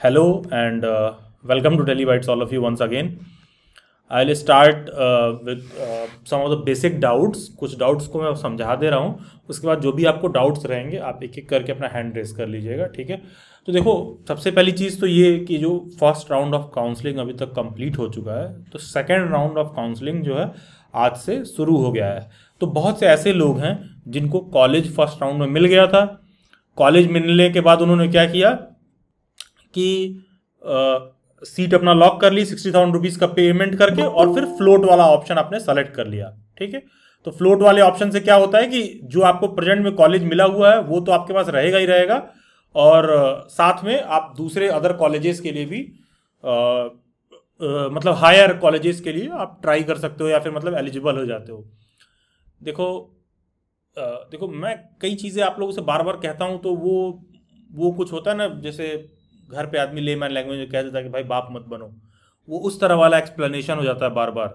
Hello and welcome to Telebytes, all of you once again. I'll start with some of the basic doubts. कुछ doubts को मैं समझा दे रहा हूँ, उसके बाद जो भी आपको डाउट्स रहेंगे आप एक एक करके अपना हैंड रेस कर लीजिएगा, ठीक है। तो देखो, सबसे पहली चीज़ तो ये कि जो फर्स्ट राउंड ऑफ काउंसलिंग अभी तक कंप्लीट हो चुका है, तो सेकेंड राउंड ऑफ काउंसलिंग जो है आज से शुरू हो गया है। तो बहुत से ऐसे लोग हैं जिनको कॉलेज फर्स्ट राउंड में मिल गया था। कॉलेज मिलने के बाद उन्होंने क्या किया कि सीट अपना लॉक कर ली 60,000 रुपीज़ का पेमेंट करके, और फिर फ्लोट वाला ऑप्शन आपने सेलेक्ट कर लिया, ठीक है। तो फ्लोट वाले ऑप्शन से क्या होता है कि जो आपको प्रेजेंट में कॉलेज मिला हुआ है वो तो आपके पास रहेगा ही रहेगा, और साथ में आप दूसरे अदर कॉलेजेस के लिए भी मतलब हायर कॉलेजेस के लिए आप ट्राई कर सकते हो या फिर मतलब एलिजिबल हो जाते हो। देखो मैं कई चीज़ें आप लोगों से बार बार कहता हूँ, तो वो कुछ होता है ना, जैसे घर पे आदमी लेमैन लैंग्वेज में कह देता है कि भाई बाप मत बनो, वो उस तरह वाला एक्सप्लेनेशन हो जाता है बार बार।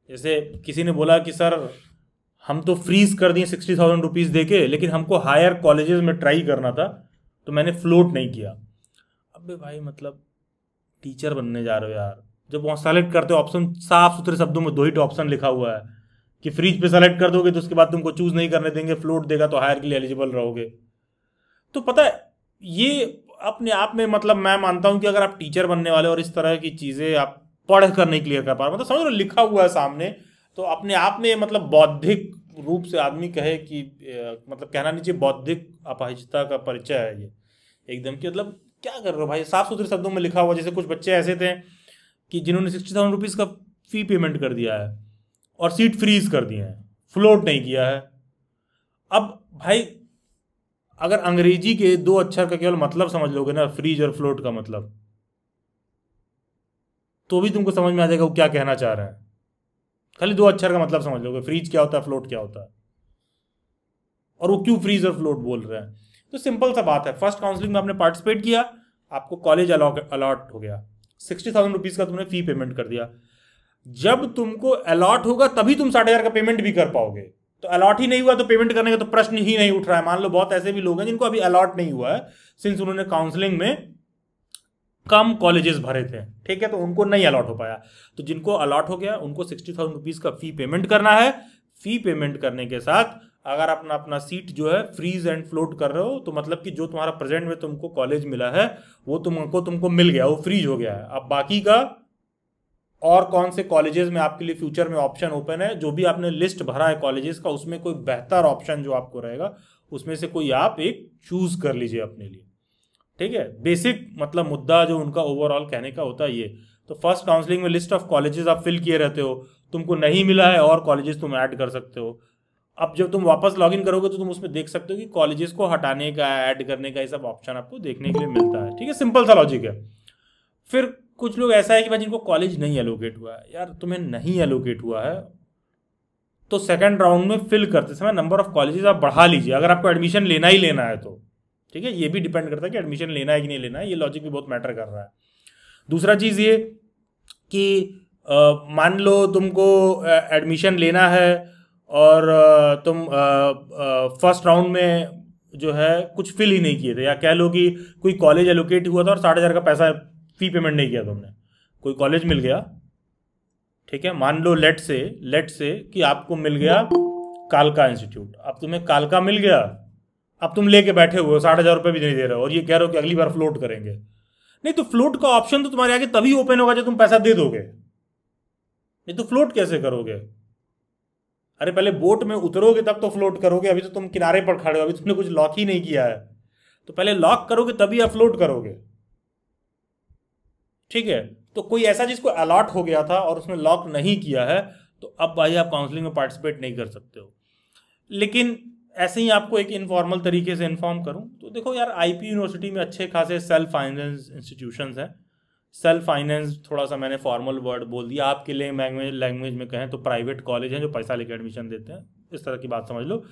जैसे किसी ने बोला कि सर हम तो फ्रीज कर दिए 60,000 रुपीज़ दे के, लेकिन हमको हायर कॉलेजेस में ट्राई करना था तो मैंने फ्लोट नहीं किया। अबे भाई मतलब टीचर बनने जा रहे हो यार, जब वहाँ सेलेक्ट करते हो ऑप्शन साफ सुथरे शब्दों में 2 ही ऑप्शन लिखा हुआ है कि फ्रीज पे सेलेक्ट कर दोगे तो उसके बाद तुमको चूज नहीं करने देंगे, फ्लोट देगा तो हायर के लिए एलिजिबल रहोगे। तो पता है ये अपने आप में मतलब मैं मानता हूं कि अगर आप टीचर बनने वाले और इस तरह की चीजें आप पढ़ कर नहीं क्लियर कर पा रहे, मतलब समझ लो लिखा हुआ है सामने, तो अपने आप में मतलब बौद्धिक रूप से आदमी कहे कि मतलब कहना नहीं चाहिए बौद्धिक अपाहिजता का परिचय है ये एकदम, कि मतलब क्या कर रहे हो भाई, साफ सुथरे शब्दों में लिखा हुआ। जैसे कुछ बच्चे ऐसे थे कि जिन्होंने 60,000 रुपीज़ का फी पेमेंट कर दिया है और सीट फ्रीज कर दी है, फ्लोट नहीं किया है। अब भाई अगर अंग्रेजी के 2 अक्षर का केवल मतलब समझ लोगे ना, फ्रीज और फ्लोट का मतलब, तो भी तुमको समझ में आ जाएगा वो क्या कहना चाह रहे हैं। खाली 2 अक्षर का मतलब समझ लोगे, फ्रीज क्या होता है, फ्लोट क्या होता है, और वो क्यों फ्रीज और फ्लोट बोल रहे हैं। तो सिंपल सा बात है, फर्स्ट काउंसलिंग में आपने पार्टिसिपेट किया, आपको कॉलेज अलॉट हो गया, 60,000 रुपीज़ का तुमने फी पेमेंट कर दिया। जब तुमको अलॉट होगा तभी तुम 60,000 का पेमेंट भी कर पाओगे। तो अलॉट ही नहीं हुआ तो पेमेंट करने का तो प्रश्न ही नहीं उठ रहा है। मान लो बहुत ऐसे भी लोग हैं जिनको अभी अलॉट नहीं हुआ है, सिंस उन्होंने काउंसलिंग में कम कॉलेजेस भरे थे, ठीक है, तो उनको नहीं अलॉट हो पाया। तो जिनको अलॉट हो गया उनको 60,000 रुपीज़ का फी पेमेंट करना है। फी पेमेंट करने के साथ अगर अपना सीट जो है फ्रीज एंड फ्लोट कर रहे हो, तो मतलब कि जो तुम्हारा प्रेजेंट में तुमको कॉलेज मिला है वो तुमको मिल गया, वो फ्रीज हो गया है। अब बाकी का और कौन से कॉलेजेस में आपके लिए फ्यूचर में ऑप्शन ओपन है, जो भी आपने लिस्ट भरा है कॉलेजेस का, उसमें कोई बेहतर ऑप्शन जो आपको रहेगा उसमें से कोई आप एक चूज कर लीजिए अपने लिए, ठीक है। बेसिक मतलब मुद्दा जो उनका ओवरऑल कहने का होता है ये। तो फर्स्ट काउंसलिंग में लिस्ट ऑफ कॉलेजेस आप फिल किए रहते हो, तुमको नहीं मिला है और कॉलेजेस तुम ऐड कर सकते हो। अब जब तुम वापस लॉग इन करोगे तो तुम उसमें देख सकते हो कि कॉलेजेस को हटाने का, ऐड करने का, ये सब ऑप्शन आपको देखने के लिए मिलता है, ठीक है। सिंपल सा लॉजिक है। फिर कुछ लोग ऐसा है कि भाई जिनको कॉलेज नहीं एलोकेट हुआ है, यार तुम्हें नहीं एलोकेट हुआ है तो सेकंड राउंड में फिल करते समय नंबर ऑफ कॉलेजेस आप बढ़ा लीजिए, अगर आपको एडमिशन लेना ही लेना है तो, ठीक है। ये भी डिपेंड करता है कि एडमिशन लेना है कि नहीं लेना है, ये लॉजिक भी बहुत मैटर कर रहा है। दूसरा चीज़ ये कि मान लो तुमको एडमिशन लेना है और तुम फर्स्ट राउंड में जो है कुछ फिल ही नहीं किए थे, या कह लो कि कोई कॉलेज एलोकेट हुआ था और 60,000 का पैसा फी पेमेंट नहीं किया तुमने, कोई कॉलेज मिल गया, ठीक है। मान लो लेट से कि आपको मिल गया कालका इंस्टीट्यूट। अब तुम्हें कालका मिल गया, अब तुम लेके बैठे हुए हो, 60,000 रुपये भी नहीं दे रहे हो और ये कह रहे हो कि अगली बार फ्लोट करेंगे। नहीं तो फ्लोट का ऑप्शन तो तुम्हारे आगे तभी ओपन होगा जब तुम पैसा दे दोगे, नहीं तो फ्लोट कैसे करोगे। अरे पहले बोट में उतरोगे तब तो फ्लोट करोगे, अभी तो तुम किनारे पर खड़े हो, अभी तुमने कुछ लॉक ही नहीं किया है, तो पहले लॉक करोगे तभी आप फ्लोट करोगे, ठीक है। तो कोई ऐसा जिसको अलॉट हो गया था और उसने लॉक नहीं किया है, तो अब भाई आप काउंसलिंग में पार्टिसिपेट नहीं कर सकते हो। लेकिन ऐसे ही आपको एक इनफॉर्मल तरीके से इन्फॉर्म करूं तो देखो यार, आईपी यूनिवर्सिटी में अच्छे खासे सेल्फ फाइनेंस इंस्टीट्यूशंस हैं। सेल्फ फाइनेंस थोड़ा सा मैंने फॉर्मल वर्ड बोल दिया, आपके लिए लैंग्वेज में कहें तो प्राइवेट कॉलेज हैं जो पैसा लेकर एडमिशन देते हैं, इस तरह की बात समझ लो।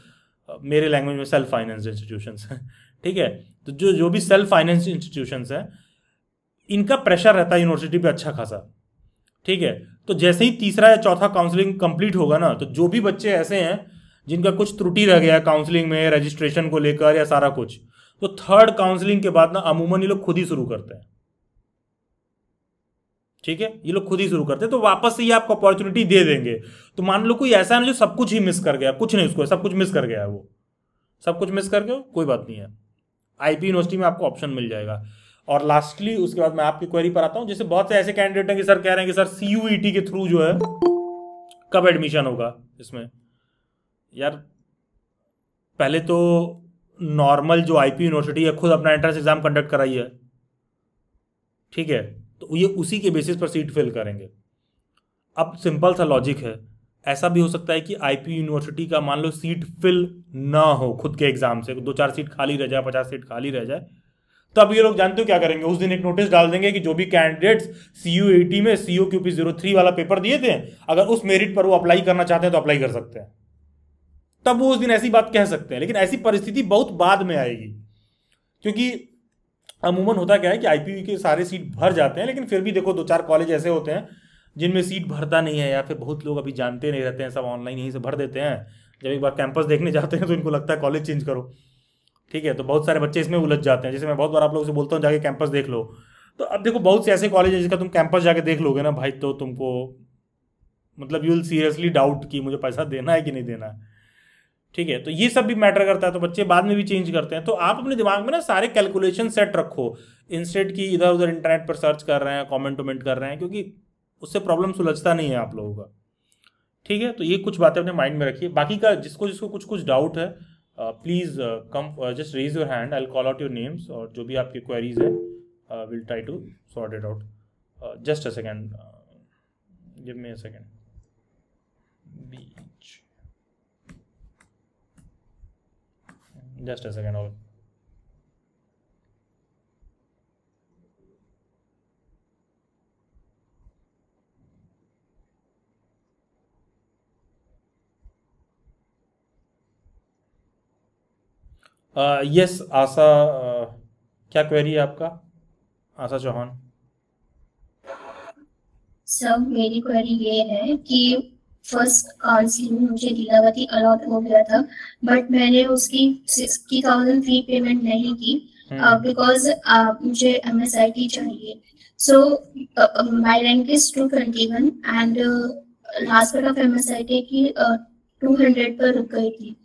मेरे लैंग्वेज में सेल्फ फाइनेंस इंस्टीट्यूशंस हैं, ठीक है। तो जो भी सेल्फ फाइनेंस इंस्टीट्यूशंस हैं इनका प्रेशर रहता है यूनिवर्सिटी पे अच्छा खासा, ठीक है। तो जैसे ही तीसरा या चौथा काउंसलिंग कंप्लीट होगा ना, तो जो भी बच्चे ऐसे हैं जिनका कुछ त्रुटि रह गया है काउंसलिंग में, रजिस्ट्रेशन को लेकर या सारा कुछ, तो थर्ड काउंसलिंग के बाद ना अमूमन ये लोग खुद ही शुरू करते हैं, ठीक है, ये लोग खुद ही शुरू करते हैं, तो वापस से ये आपको अपॉर्चुनिटी दे देंगे। तो मान लो कोई ऐसा है ना जो सब कुछ ही मिस कर गया, कुछ नहीं उसको सब कुछ मिस कर गया है, वो सब कुछ मिस कर गया, कोई बात नहीं है, आईपी यूनिवर्सिटी में आपको ऑप्शन मिल जाएगा। और लास्टली उसके बाद मैं आपकी क्वेरी पर आता हूं। जैसे बहुत से ऐसे कैंडिडेट हैं कि सर कह रहे हैं कि सर सीयूईटी के थ्रू जो है कब एडमिशन होगा इसमें। यार पहले तो नॉर्मल जो आईपी यूनिवर्सिटी है खुद अपना एंट्रेंस एग्जाम कंडक्ट कराई है, ठीक है, तो ये उसी के बेसिस पर सीट फिल करेंगे। अब सिंपल सा लॉजिक है, ऐसा भी हो सकता है कि आईपी यूनिवर्सिटी का मान लो सीट फिल ना हो खुद के एग्जाम से, 2-4 सीट खाली रह जाए, 50 सीट खाली रह जाए, तो अब ये लोग जानते हो क्या करेंगे, उस दिन एक नोटिस डाल देंगे कि जो भी कैंडिडेट्स CU80 में COQP03 वाला पेपर दिए थे, अगर उस मेरिट पर वो अप्लाई करना चाहते हैं तो अप्लाई कर सकते हैं। तब वो उस दिन ऐसी बात कह सकते हैं, लेकिन ऐसी परिस्थिति बहुत बाद में आएगी, क्योंकि अमूमन होता क्या है कि आईपी के सारे सीट भर जाते हैं, लेकिन फिर भी देखो 2-4 कॉलेज ऐसे होते हैं जिनमें सीट भरता नहीं है, या फिर बहुत लोग अभी जानते नहीं रहते हैं, सब ऑनलाइन यहीं से भर देते हैं। जब एक बार कैंपस देखने जाते हैं तो इनको लगता है कॉलेज चेंज करो, ठीक है, तो बहुत सारे बच्चे इसमें उलझ जाते हैं। जैसे मैं बहुत बार आप लोगों से बोलता हूँ जाके कैंपस देख लो, तो अब देखो बहुत से ऐसे कॉलेज है जिसका तुम कैंपस जाके देख लोगे ना भाई, तो तुमको मतलब यू विल सीरियसली डाउट कि मुझे पैसा देना है कि नहीं देना है, ठीक है, तो ये सब भी मैटर करता है। तो बच्चे बाद में भी चेंज करते हैं, तो आप अपने दिमाग में ना सारे कैलकुलेशन सेट रखो, इंस्टेड की इधर उधर इंटरनेट पर सर्च कर रहे हैं, कॉमेंट वमेंट कर रहे हैं, क्योंकि उससे प्रॉब्लम सुलझता नहीं है आप लोगों का, ठीक है। तो ये कुछ बातें अपने माइंड में रखिए। बाकी का जिसको जिसको कुछ कुछ डाउट है please come just raise your hand, I will call out your names, और जो भी आपकी क्वेरीज है will try to sort it out. Just a second, give me a second. बीच, जस्ट अ सेकेंड और यस आशा, क्या query है आपका आशा चौहान? सर मेरी क्वेरी ये है कि फर्स्ट काउंसलिंग में मुझे लीलावती अलॉट हो गया था, बट मैंने उसकी 60,000 फी पेमेंट नहीं की बिकॉज मुझे MSIT चाहिए। So my rank is 221 and last paid of MSIT की 200 पर रुक गई थी।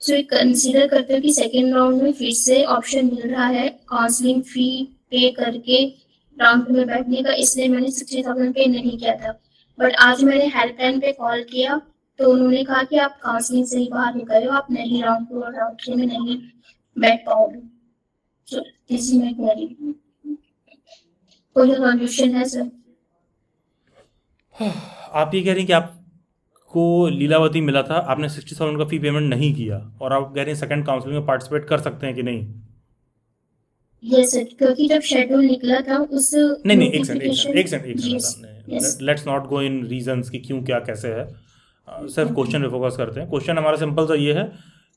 सो ये कंसीडर करते हो कि सेकेंड राउंड में फिर से ऑप्शन मिल रहा है काउंसलिंग फी पे करके राउंड में बैठने का, इसलिए मैंने 60,000 पे नहीं किया था। बट आज मैंने हेल्पलाइन पे कॉल किया तो उन्होंने कहा कि आप काउंसलिंग से ही बाहर निकले हो, आप नहीं राउंड 2 और राउंड 3 में नहीं बैठ पाओगे। So this is my query, कोई सॉल्यूशन है सर? आप ये कह रही हैं कि आपको लीलावती मिला था, आपने 60,000 का फी पेमेंट नहीं किया, और आप कह रहे हैं सेकंड काउंसलिंग में पार्टिसिपेट कर सकते हैं कि नहीं? यस सर, क्योंकि जब शेड्यूल निकला था उस नहीं, एक notification. Second, let's not go in reasons कि क्यों क्या कैसे है, सिर्फ क्वेश्चन पे फोकस करते हैं। क्वेश्चन हमारा सिंपल सा ये है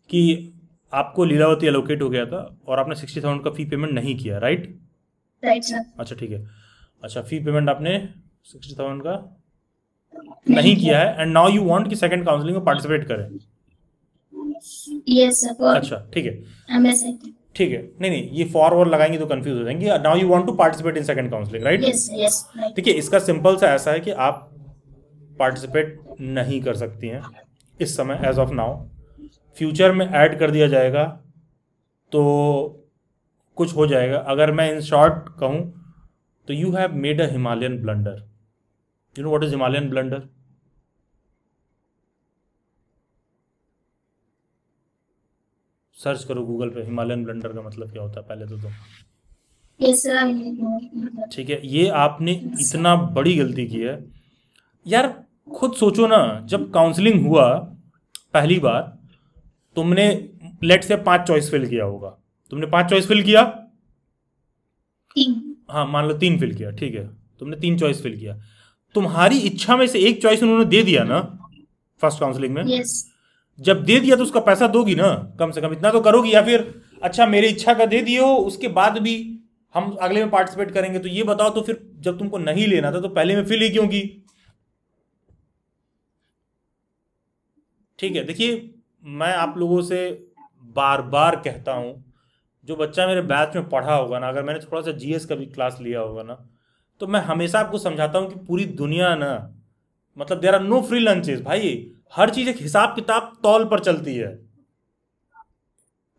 कि आपको लीलावती एलोकेट हो गया था और आपने 60,000 का फी पेमेंट नहीं किया, राइट? Right sir. अच्छा ठीक है, अच्छा फी पेमेंट आपने 60,000 का नहीं किया है, एंड नाउ यू वांट कि सेकंड काउंसलिंग में पार्टिसिपेट करें। Yes sir. अच्छा ठीक है, MSIT। ठीक है, नहीं ये फॉर और लगाएंगे तो कंफ्यूज हो जाएंगे। Now you want to participate in second counselling, right? Yes yes. देखिए इसका सिंपल सा ऐसा है कि आप पार्टिसिपेट नहीं कर सकती हैं इस समय, एज ऑफ नाउ। फ्यूचर में ऐड कर दिया जाएगा तो कुछ हो जाएगा। अगर मैं इन शॉर्ट कहूँ तो you have made a Himalayan blunder. You know what is Himalayan blunder? Search करो गूगल पे, हिमालयन ब्लंडर का मतलब क्या होता है पहले तो तुम। Yes sir. ठीक है, ये आपने इतना बड़ी गलती की है यार। खुद सोचो ना, जब काउंसलिंग हुआ पहली बार, तुमने लेट से 5 चॉइस फिल किया होगा, तुमने 5 चॉइस फिल किया, हाँ मान लो 3 फिल किया, ठीक है, तुमने 3 चॉइस फिल किया, तुम्हारी इच्छा में से एक चॉइस उन्होंने दे दिया ना फर्स्ट काउंसलिंग में। यस। जब दे दिया तो उसका पैसा दोगी ना, कम से कम इतना तो करोगी। या फिर अच्छा मेरी इच्छा का दे दिए हो, उसके बाद भी हम अगले में पार्टिसिपेट करेंगे, तो ये बताओ तो फिर जब तुमको नहीं लेना था तो पहले में फिल ही क्यों की? ठीक है, देखिए मैं आप लोगों से बार बार कहता हूं, जो बच्चा मेरे बैच में पढ़ा होगा ना, अगर मैंने थोड़ा सा GS का भी क्लास लिया होगा ना, तो मैं हमेशा आपको समझाता हूँ कि पूरी दुनिया ना, मतलब there are no free lunches भाई, हर चीज एक हिसाब किताब तौल पर चलती है।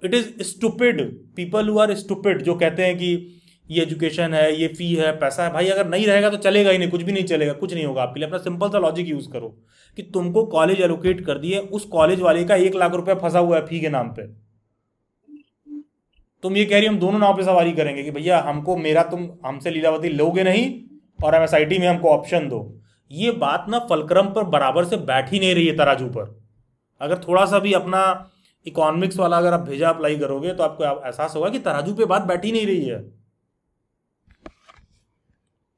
It is stupid people who are stupid, जो कहते हैं कि ये एजुकेशन है, ये फी है, पैसा है। भाई अगर नहीं रहेगा तो चलेगा ही नहीं, कुछ भी नहीं चलेगा, कुछ नहीं होगा आपके लिए। अपना सिंपल सा लॉजिक यूज करो कि तुमको कॉलेज एलोकेट कर दिए, उस कॉलेज वाले का 1 लाख रुपया फंसा हुआ है फी के नाम पे। तुम ये कह रही हम दोनों नाव पे सवारी करेंगे कि भैया हमको मेरा तुम हमसे लीलावती लोगे नहीं और एमएसआईटी में हमको ऑप्शन दो। ये बात ना फलक्रम पर बराबर से बैठ ही नहीं रही है तराजू पर। अगर थोड़ा सा भी अपना इकोनॉमिक्स वाला अगर आप भेजा अप्लाई करोगे तो आपको एहसास होगा कि तराजू पे बात बैठ ही नहीं रही है।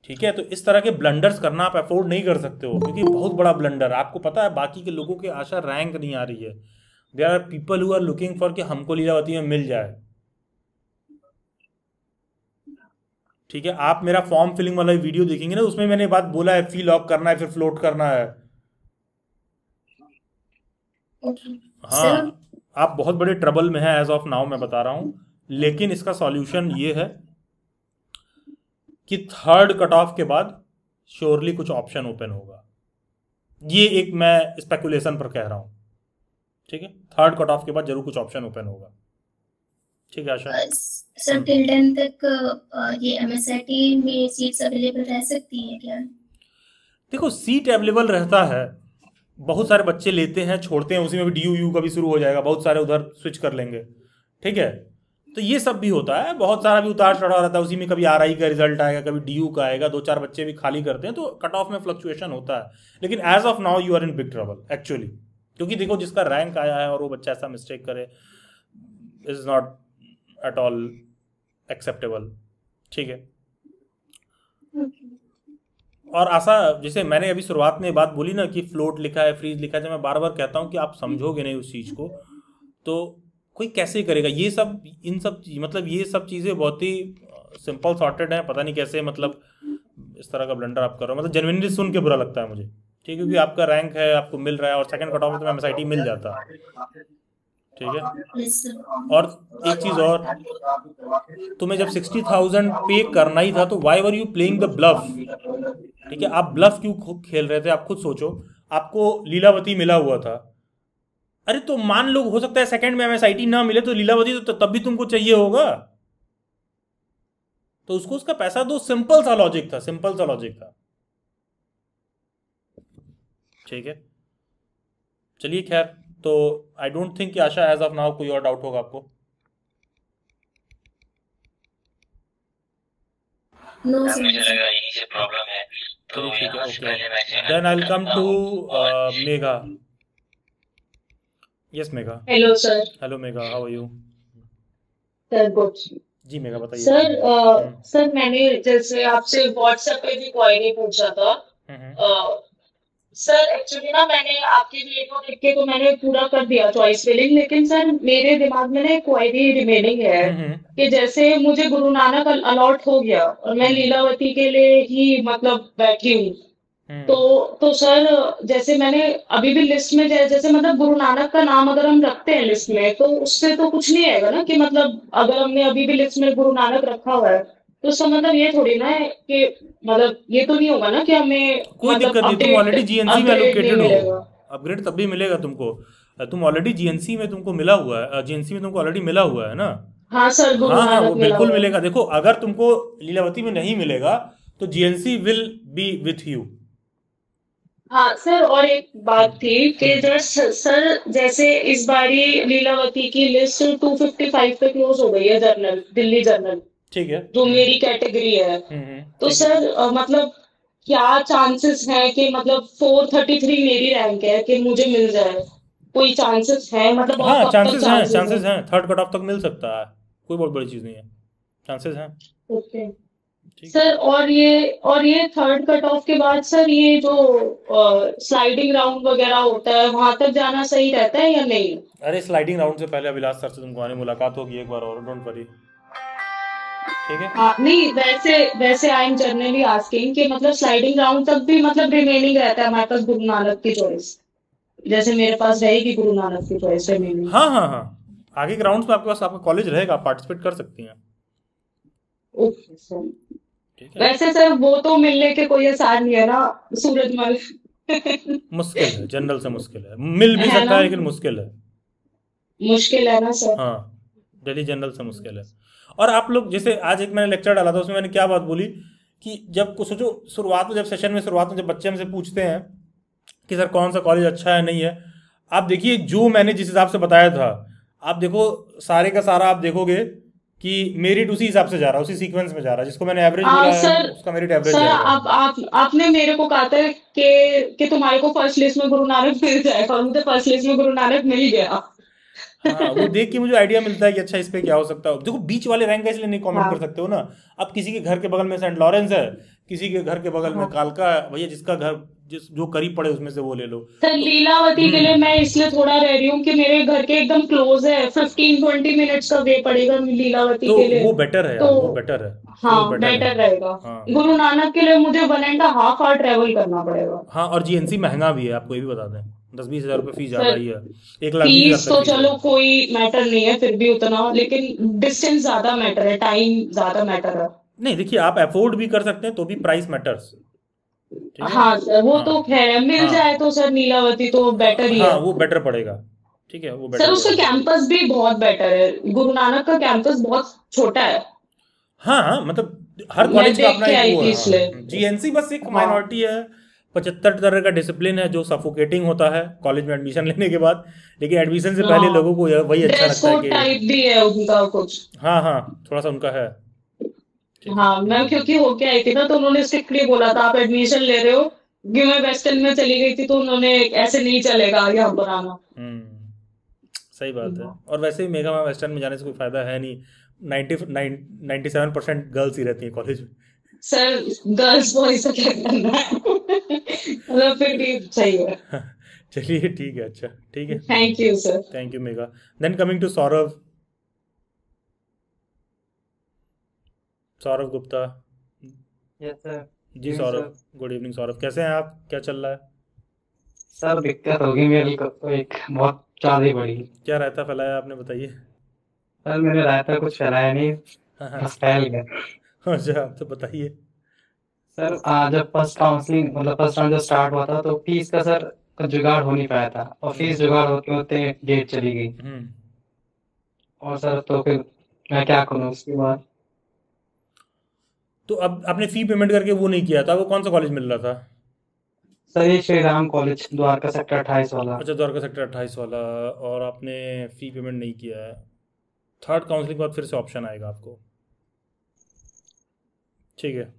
ठीक है, तो इस तरह के ब्लंडर्स करना आप अफोर्ड नहीं कर सकते हो, क्योंकि बहुत बड़ा ब्लंडर। आपको पता है बाकी के लोगों के आशा रैंक नहीं आ रही है। There are people who are looking for कि हमको लीलावती में मिल जाए। ठीक है, आप मेरा फॉर्म फिलिंग वाला वीडियो देखेंगे ना, उसमें मैंने बात बोला है फी लॉक करना है फिर फ्लोट करना है। हाँ, आप बहुत बड़े ट्रबल में हैं एज ऑफ नाउ, मैं बता रहा हूं। लेकिन इसका सॉल्यूशन ये है कि थर्ड कट ऑफ के बाद श्योरली कुछ ऑप्शन ओपन होगा। ये एक मैं स्पेकुलेशन पर कह रहा हूं। ठीक है, थर्ड कट ऑफ के बाद जरूर कुछ ऑप्शन ओपन होगा। ठीक है आशा? सर टिल 10 तक ये एमएसआईटी में सीट्स अवेलेबल रह सकती हैं क्या? देखो सीट अवेलेबल रहता है, बहुत सारे बच्चे लेते हैं छोड़ते हैं, उसी में भी DU का भी शुरू हो जाएगा, बहुत सारे उधर स्विच कर लेंगे। ठीक है, तो ये सब भी होता है, बहुत सारा भी उतार चढ़ाव रहता है, उसी में कभी RI का रिजल्ट आएगा, कभी DU का आएगा, 2-4 बच्चे भी खाली करते हैं, तो कट ऑफ में फ्लक्चुएशन होता है। लेकिन as of now you are in big trouble actually, क्योंकि देखो जिसका रैंक आया है और वो बच्चा ऐसा मिस्टेक करे is not at all acceptable. ठीक है, और आशा जैसे मैंने अभी शुरुआत में बात बोली ना कि फ्लोट लिखा है, फ्रीज लिखा है, जब मैं बार बार कहता हूँ कि आप समझोगे नहीं उस चीज़ को तो कोई कैसे करेगा ये सब। इन सब मतलब ये सब चीज़ें बहुत ही सिंपल सॉर्टेड हैं, पता नहीं कैसे मतलब इस तरह का ब्लंडर आप कर रहे हो। मतलब जेन्युइनली सुन के बुरा लगता है मुझे। ठीक है, क्योंकि आपका रैंक है, आपको मिल रहा है, और सेकंड कट ऑफ में तो एमएसआईटी मिल जाता। ठीक है, और एक चीज़ और, तुम्हें जब 60,000 पे करना ही था तो why were you playing the bluff? ठीक है, आप ब्लफ क्यों खेल रहे थे? आप खुद सोचो, आपको लीलावती मिला हुआ था। अरे तो मान लो हो सकता है सेकंड में एमएसआईटी ना मिले तो लीलावती तो तब भी तुमको चाहिए होगा, तो उसको उसका पैसा दो। सिंपल सा लॉजिक था, सिंपल सा लॉजिक था। ठीक है, चलिए खैर, तो आई डोंट थिंक कि आशा एज ऑफ नाउ कोई और डाउट होगा आपको। मुझे लगा यही से प्रॉब्लम है, तो ठीक है, okay, then I will come to Megha. Yes Megha. Hello sir. Hello Megha, how are you? Sir good. जी मेघा बताइए। सर मैंने जैसे आपसे व्हाट्सएप पे भी क्वेरी पूछा था। सर एक्चुअली ना मैंने आपकी वीडियो को देख के तो मैंने पूरा कर दिया चॉइस फिलिंग, लेकिन सर मेरे दिमाग में ना एक क्वेरी रिमेनिंग है कि जैसे मुझे गुरु नानक अलॉट हो गया और मैं लीलावती के लिए ही मतलब बैठी हूँ, तो सर जैसे मैंने अभी भी लिस्ट में जैसे मतलब गुरु नानक का नाम अगर हम रखते हैं लिस्ट में तो उससे तो कुछ नहीं आएगा ना, कि मतलब अगर हमने अभी भी लिस्ट में गुरु नानक रखा हुआ है तो उसका मतलब ये थोड़ी ना है कि मतलब ये तो नहीं होगा ना कि हमें कोई मतलब दिक्कत नहीं, तुम ऑलरेडी जीएनसी में एलोकेटेड मिलेगा। हो, अपग्रेड तब भी मिलेगा तुमको। तुम ऑलरेडी जीएनसी में तुमको मिला हुआ है, जीएनसी में तुमको ऑलरेडी मिला हुआ है ना। हाँ सर, गुरु हाँ नानक वो बिल्कुल मिलेगा। देखो अगर तुमको लीलावती में नहीं मिलेगा तो GNC will be with you. हाँ सर, और एक बात थी कि सर जैसे इस बारी लीलावती की लिस्ट 255 पे क्लोज हो गई है, जर्नल दिल्ली जर्नल, ठीक है, जो मेरी कैटेगरी है। तो सर मतलब क्या चांसेस है कि मतलब 433 मेरी रैंक है कि मुझे मिल जाए? कोई चांसेस है मतलब? हाँ चांसेस हैं, थर्ड कट ऑफ तक मिल सकता है, कोई बहुत बड़ी चीज नहीं है, चांसेस हैं। ओके सर, और ये थर्ड कट ऑफ के बाद सर ये जो स्लाइडिंग राउंड वगैरह होता है वहां तक जाना सही रहता है या नहीं? अरे स्लाइडिंग राउंड से पहले अभिलाष सर से तुमको आने मुलाकात होगी एक बार और, डोंट वरी। ठीक है, हाँ नहीं, वैसे आई एम जनरली आस्किंग कि मतलब स्लाइडिंग राउंड तक भी मतलब रिमेनिंग रहता है हमारे पास गुरु नानक की चॉइस, जैसे मेरे पास रहेगी गुरु नानक की चॉइस रिमेनिंग? हाँ, आगे के राउंड्स में आपके पास आपका कॉलेज रहेगा, आप पार्टिसिपेट कर सकती हैं। ओके सर, ठीक है, वैसे सर वो तो मिलने के कोई आसार नहीं है ना, सूरजमल। मुश्किल है, जनरल से मुश्किल है, मिल भी है सकता ना, है लेकिन मुश्किल है। मुश्किल है ना सर। हाँ, दिल्ली जनरल से मुश्किल है। और आप लोग जैसे आज एक मैंने लेक्चर डाला था, उसमें मैंने क्या बात बोली कि जब को सोचो शुरुआत में, जब सेशन में शुरुआत में जब बच्चे हमसे पूछते हैं कि सर कौन सा कॉलेज अच्छा है नहीं है, आप देखिए जो मैंने जिस हिसाब से बताया था, आप देखो सारे का सारा आप देखोगे कि मेरिट उसी हिसाब से जा रहा है, उसी सीक्वेंस में जा रहा है, जिसको मैंने एवरेज बोला है सर, उसका मेरिट एवरेज सर जाएगा। आपने मेरे को कहा था कि तुम्हारे को फर्स्ट लिस्ट में गुरु नानक मिल जाएगा, और मुझे फर्स्ट लिस्ट में गुरु नानक मिल गया। हाँ, वो देख के मुझे आइडिया मिलता है कि अच्छा इस पे क्या हो सकता है। देखो बीच वाले रैंक का इसलिए नहीं कमेंट कर हाँ सकते हो ना, अब किसी के घर के बगल में सेंट लॉरेंस है, किसी के घर के बगल में हाँ कालका है, भैया जिसका घर जिस जो करीब पड़े उसमें से वो ले लो। सर, तो लीलावती के लिए मैं इसलिए थोड़ा रह रही हूँ कि मेरे घर के एकदम क्लोज है, 15-20 मिनट्स का वे पड़ेगा लीलावती तो के लिए। वो बेटर है तो यार, वो बेटर है, फिर वो हाँ, बेटर है। बेटर रहेगा। हाँ गुरु नानक के लिए मुझे 1.5 आवर ट्रेवल करना पड़ेगा। हाँ, और जीएनसी महंगा भी है, आपको ये भी बता दें, 10-20 हज़ार रुपये फीस ज़्यादा सर ही है, 1,20,000 फीस तक तो फीस है। चलो कोई मैटर नहीं है फिर भी उतना, लेकिन डिस्टेंस ज्यादा मैटर है, टाइम ज्यादा मैटर है। नहीं देखिए, आप अफोर्ड भी कर सकते हैं तो भी प्राइस मैटर्स। ठीक है। हाँ सर, वो हाँ तो है, मिल हाँ जाए तो सर लीलावती तो बेटर ही हाँ, है। वो बेटर पड़ेगा। ठीक है, वो सर बेटर उसका पड़ेगा। कैंपस भी बहुत बेटर है, गुरु नानक का कैंपस बहुत छोटा है। हाँ हाँ, मतलब हर मैं कॉलेज का देख अपना के एक आई वो थी है। इसलिए। हाँ, जीएनसी बस एक हाँ माइनॉरिटी है, 75 तरह का डिसिप्लिन है जो सफोकेटिंग होता है कॉलेज में एडमिशन लेने के बाद, लेकिन एडमिशन से पहले हाँ, लोगों को वही अच्छा ड्रेस लगता है कोड कि टाइप भी है उनका कुछ। हाँ हाँ, थोड़ा सा उनका है। ठीक है। हाँ, मैं क्योंकि होके आई थी ना, तो उन्होंने स्ट्रिक्टली बोला था आप एडमिशन ले रहे हो, कि मैं वेस्टर्न में चली गई थी तो उन्होंने ऐसे नहीं चलेगा यहाँ पर आना। सही बात है, और वैसे भी मेगा में वेस्टर्न में जाने से कोई फायदा है नहीं, 97% गर्ल्स ही रहती हैं कॉलेज में। सर गर्ल्स बॉयज से क्या करना है? मतलब फिर भी सही है। चलिए ठीक है, अच्छा ठीक है। Thank you sir. Thank you Megha. Then coming to Saurabh, Saurabh Gupta. Yes sir. जी जी Saurabh, sir. Good evening Saurabh, कैसे हैं आप, क्या चल रहा है? सर दिक्कत होगी मेरी को तो एक बहुत ज्यादा ही बड़ी। क्या रायता फैलाया आपने, बताइए। सर मैंने रायता कुछ फैलाया नहीं, हाँ हाँ, बस फैल गया। अच्छा तो बताइए। सर जब फर्स्ट काउंसलिंग मतलब फर्स्ट राउंड जब स्टार्ट हुआ था तो फीस का सर का जुगाड़ हो नहीं पाया था, और फीस जुगाड़ होते होते डेट चली गई। और सर तो फिर मैं क्या करूँ उसके बाद। तो अब आपने फी पेमेंट करके वो नहीं किया था, आपको कौन सा कॉलेज मिल रहा था? सर ये श्री राम कॉलेज द्वारका सेक्टर 28 वाला। अच्छा, द्वारका सेक्टर 28 वाला, और आपने फ़ी पेमेंट नहीं किया है। थर्ड काउंसलिंग के बाद फिर से ऑप्शन आएगा आपको। ठीक है,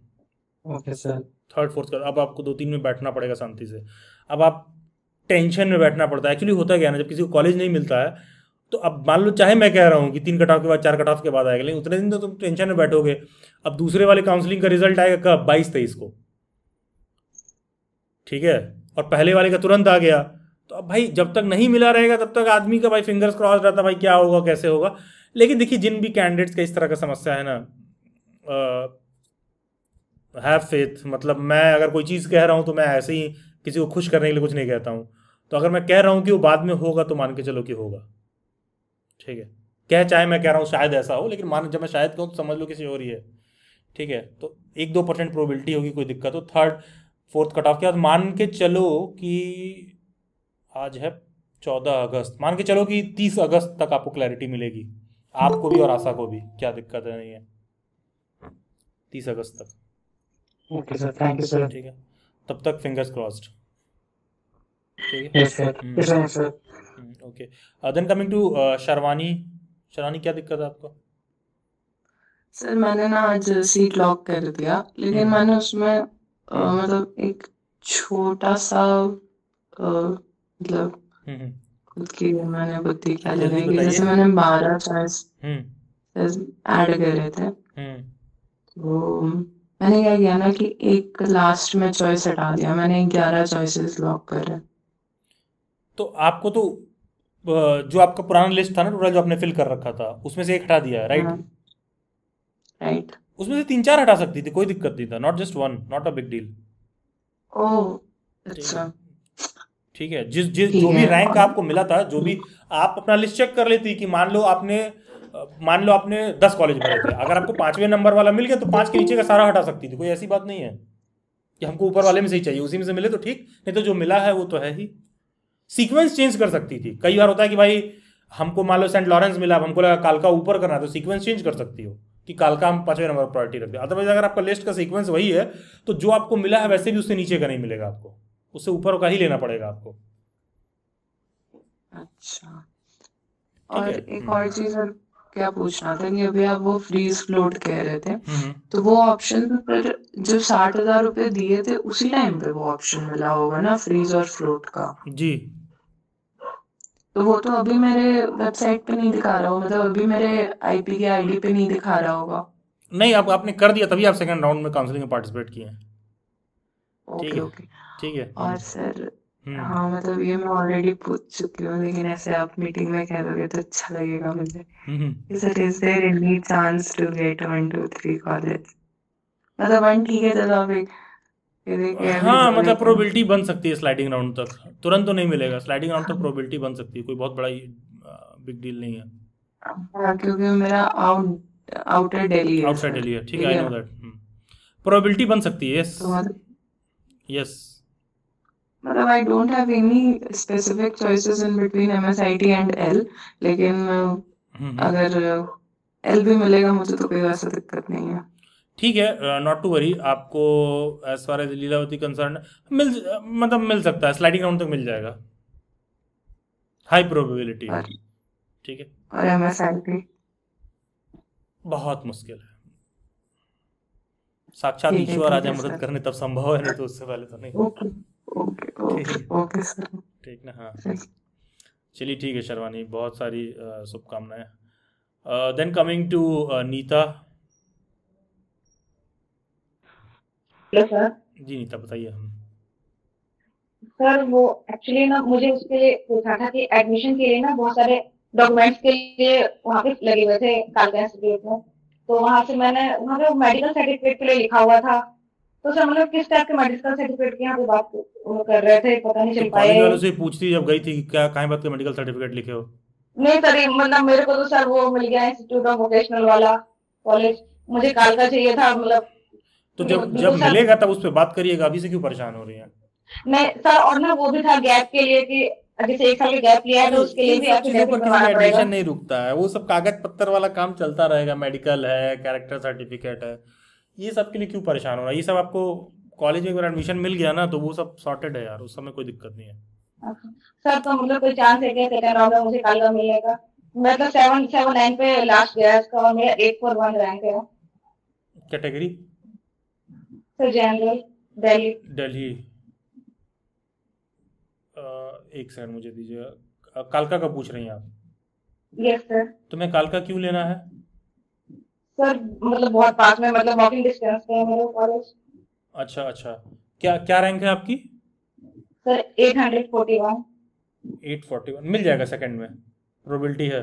ओके सर। थर्ड फोर्थ का अब आपको 2-3 में बैठना पड़ेगा शांति से। अब आप टेंशन में बैठना पड़ता है, एक्चुअली होता क्या है ना, जब किसी को कॉलेज नहीं मिलता है तो अब मान लो चाहे मैं कह रहा हूँ कि 3 कट ऑफ के बाद 4 कट ऑफ के बाद आएगा, लेकिन उतने दिन तो तुम टेंशन में बैठोगे। अब दूसरे वाले काउंसलिंग का रिजल्ट आएगा कब, 22-23 को। ठीक है, और पहले वाले का तुरंत आ गया, तो अब भाई जब तक नहीं मिला रहेगा तब तक आदमी का भाई फिंगर्स क्रॉस रहता भाई क्या होगा कैसे होगा। लेकिन देखिए जिन भी कैंडिडेट्स का इस तरह का समस्या है ना, हैव फेथ, मतलब मैं अगर कोई चीज़ कह रहा हूँ तो मैं ऐसे ही किसी को खुश करने के लिए कुछ नहीं कहता हूँ। तो अगर मैं कह रहा हूँ कि वो बाद में होगा तो मान के चलो कि होगा। ठीक है, चाहे मैं कह रहा हूँ शायद ऐसा हो, लेकिन मान जब मैं शायद कहूँ तो समझ लो किसी और ही है। ठीक है, तो 1-2% प्रोबेबिलिटी होगी कोई दिक्कत हो। थर्ड फोर्थ कट ऑफ के बाद मान के चलो कि आज है 14 अगस्त, मान के चलो कि 30 अगस्त तक आपको क्लैरिटी मिलेगी, आपको भी और आशा को भी, क्या दिक्कत है नहीं है, 30 अगस्त तक। Okay sir, thank you sir. ठीक है, तब तक फिंगर्स क्रॉस्ड। ठीक है। Yes sir. Yes sir. Okay, then coming to Sharvani. Sharvani क्या दिक्कत है आपको? सर मैंने ना आज सीट लॉक कर दिया, लेकिन मैंने उसमें मतलब एक छोटा सा मतलब खुद की मैंने बुद्धि क्या जल्दी लगाई कि बताइए। जैसे मैंने 12 चॉइस ऐड करे थे, तो मैंने क्या किया ना कि एक लास्ट में चॉइस हटा दिया, मैंने 11 चॉइसेस लॉक करे। तो आपको तो जो आपका पुराना लिस्ट था ना टोटल जो आपने फिल कर रखा था उसमें से एक हटा दिया है, राइट? राइट। उसमें से 3-4 हटा सकती थी, कोई दिक्कत नहीं था, not just one, not a big deal. Oh अच्छा, ठीक है, जिस जिस जो भी रैंक आपको मिला था, जो भी आप अपना लिस्ट चेक कर लेती कि मान लो आपने मान लो आपने 10 कॉलेज भरे थे, अगर आपको 5वें नंबर वाला मिल गया तो 5 के नीचे का सारा हटा सकती थी, कोई ऐसी बात नहीं है कि हमको ऊपर वाले में से ही चाहिए, उसी में से मिले तो ठीक, नहीं तो जो मिला है वो तो है ही। सीक्वेंस चेंज कर सकती थी, कई बार होता है कि भाई हमको मान लो सेंट लॉरेंस मिला, हमको लगा कालका ऊपर करना है, तो सीक्वेंस चेंज कर सकती हो कि कालका हम 5वें नंबर पर प्रायोरिटी रखते हैं। अदरवाइज अगर आपका लिस्ट का सीक्वेंस वही है तो जो आपको मिला है वैसे भी उससे नीचे का नहीं मिलेगा आपको, उससे ऊपर का ही लेना पड़ेगा आपको। अच्छा, और एक और चीज और क्या पूछना था कि अभी आप वो फ्रीज फ्लोट कह रहे थे, तो वो ऑप्शन पर जब 60,000 रुपए दिए थे उसी टाइम पे वो ऑप्शन मिला होगा ना, फ्रीज और फ्लोट का? जी। तो वो तो अभी मेरे वेबसाइट पे नहीं दिखा रहा होगा, मतलब अभी मेरे आईपी के आईडी पे नहीं दिखा रहा होगा। नहीं, आपने कर दिया तभी आप सेकंड राउंड में काउंसलिंग में पार्टिसिपेट किए हैं। ओके ओके, ठीक है। और सर हाँ, मतलब ये मैं ऑलरेडी पूछ चुकी हूँ, लेकिन ऐसे आप मीटिंग में कह दोगे तो अच्छा लगेगा मुझे। Sir, is there any chance to get 1 2 3 college? मतलब 1 ठीक है, चलो आप हाँ, मतलब प्रोबेबिलिटी बन सकती है स्लाइडिंग राउंड तक, तुरंत तो नहीं मिलेगा, स्लाइडिंग राउंड तक प्रोबेबिलिटी बन सकती है, कोई बहुत बड़ा बिग डील नहीं है। क्योंकि मेरा आउटर दिल्ली है, आउटसाइड दिल्ली है, ठीक है, आई नो दैट। प्रोबेबिलिटी बन सकती है, यस यस। मतलब I don't have any specific choices in between MSIT and L, लेकिन अगर एल भी मिलेगा मुझे तो कोई वैसा दिक्कत नहीं है। ठीक है, नॉट टू वरी, आपको as far as Lilavati concern मिल सकता है, स्लाइडिंग राउंड तक मिल जाएगा, हाई प्रोबेबिलिटी है। ठीक है, और एमएसआईटी बहुत मुश्किल है, साक्षात ईश्वर आ जाए मदद करने तब संभव है, नहीं तो उससे पहले तो नहीं। ओके ओके ओके सर, ठीक ना? हाँ, चलिए ठीक है शर्वानी, बहुत सारी शुभकामनाएं। Then coming to Nita. Hello sir. जी नीता बताइए। सर वो एक्चुअली ना मुझे उसके लिए पूछा था कि एडमिशन के लिए ना बहुत सारे डॉक्यूमेंट्स के लिए वहाँ पे लगे हुए थे कालका इंस्टीट्यूट में, तो वहाँ से मैंने वहाँ पे मेडिकल सर्टिफिकेट के लिए लिखा हुआ था, तो सर मतलब किस टाइप के मेडिकल सर्टिफिकेट की यहाँ पे बात कर रहे थे, पता नहीं चल पाए। कॉलेज वालों से पूछती जब गई थी कि क्या कहाँ बात के मेडिकल सर्टिफिकेट लिखे हो? नहीं सर, मतलब मेरे को तो सर वो मिल गया इंस्टीट्यूट ऑफ वोकेशनल वाला कॉलेज, मुझे कालका चाहिए था, मतलब तो जब मिलेगा तब उस पर बात करिएगा, अभी से क्यों परेशान हो रही है? नहीं सर, और ना वो भी था गैप के लिए कि जैसे 1 साल का गैप लिया है तो उसके लिए भी एडमिशन नहीं रुकता है, वो सब कागज पत्तर वाला काम चलता रहेगा, मेडिकल है, कैरेक्टर सर्टिफिकेट है, ये सब के लिए क्यों परेशान हो रहा है? ये सब आपको कॉलेज में अगर एडमिशन मिल गया ना तो वो सब सॉर्टेड है यार, उस समय कोई दिक्कत नहीं है। सर तो मतलब कोई चांस है क्या सेकंड राउंड में मुझे कालका मिलने का? मैं तो 779 पे लास्ट गया इसका, और मेरा 841 रैंक है। कैटेगरी? Sir general, Delhi. एक सेकंड मुझे दीजिए, कालका का पूछ रही हैं आप? Yes sir. तुम्हें कालका क्यों लेना है? सर मतलब बहुत पास में, मतलब वॉकिंग डिस्टेंस पे है मेरा कॉलेज। अच्छा, क्या रैंक है आपकी? सर 841। 841 मिल जाएगा सेकंड में, प्रोबेबिलिटी है।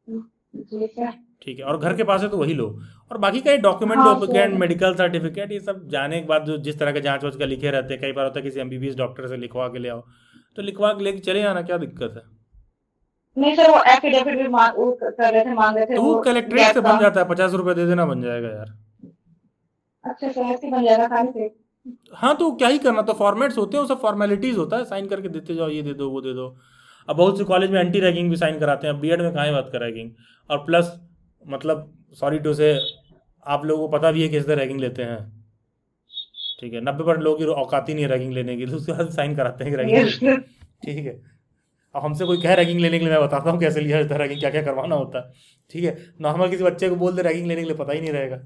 जी सर। ठीक है, और घर के पास है तो वही लो, और बाकी का डॉक्यूमेंट मेडिकल सर्टिफिकेट ये सब जाने के बाद जो जिस तरह के जांच वाच का लिखे रहते हैं, कई बार होता है किसी एमबीबीएस डॉक्टर से लिखवा के ले आओ, तो लिखवा के लेके चले आना, क्या दिक्कत है? नहीं सर, वो एफिडेविट भी कर रहे थे, मांग रहे थे, तो वो कलेक्ट्रेट से बन जाता है, 50 रुपए दे देना बन जाएगा यार। अच्छा सर, ऐसे बन जाएगा खाली से? हाँ, तो क्या ही करना, तो फॉर्मेट्स होते हैं, वो सब फॉर्मेलिटीज होता है, साइन करके देते जाओ, ये दे दो वो दे दो। अब बहुत से कॉलेज में एंटी रैगिंग भी साइन कराते हैं, बीएड में कहाँ बात कर रैगिंग, और प्लस मतलब सॉरी टू से आप लोगों को पता भी है किस तरह रैगिंग लेते हैं, ठीक है, 90% लोगों की औकात ही नहीं है रैगिंग लेने की, उसके बाद साइन कराते हैं रैगिंग। ठीक है, अब हमसे कोई कहे रैगिंग लेने के लिए, मैं बताता हूँ कैसे लिया जाता है रैगिंग, क्या क्या करवाना होता है। ठीक है, नॉर्मल किसी बच्चे को बोल दे रैगिंग लेने के लिए, पता ही नहीं रहेगा।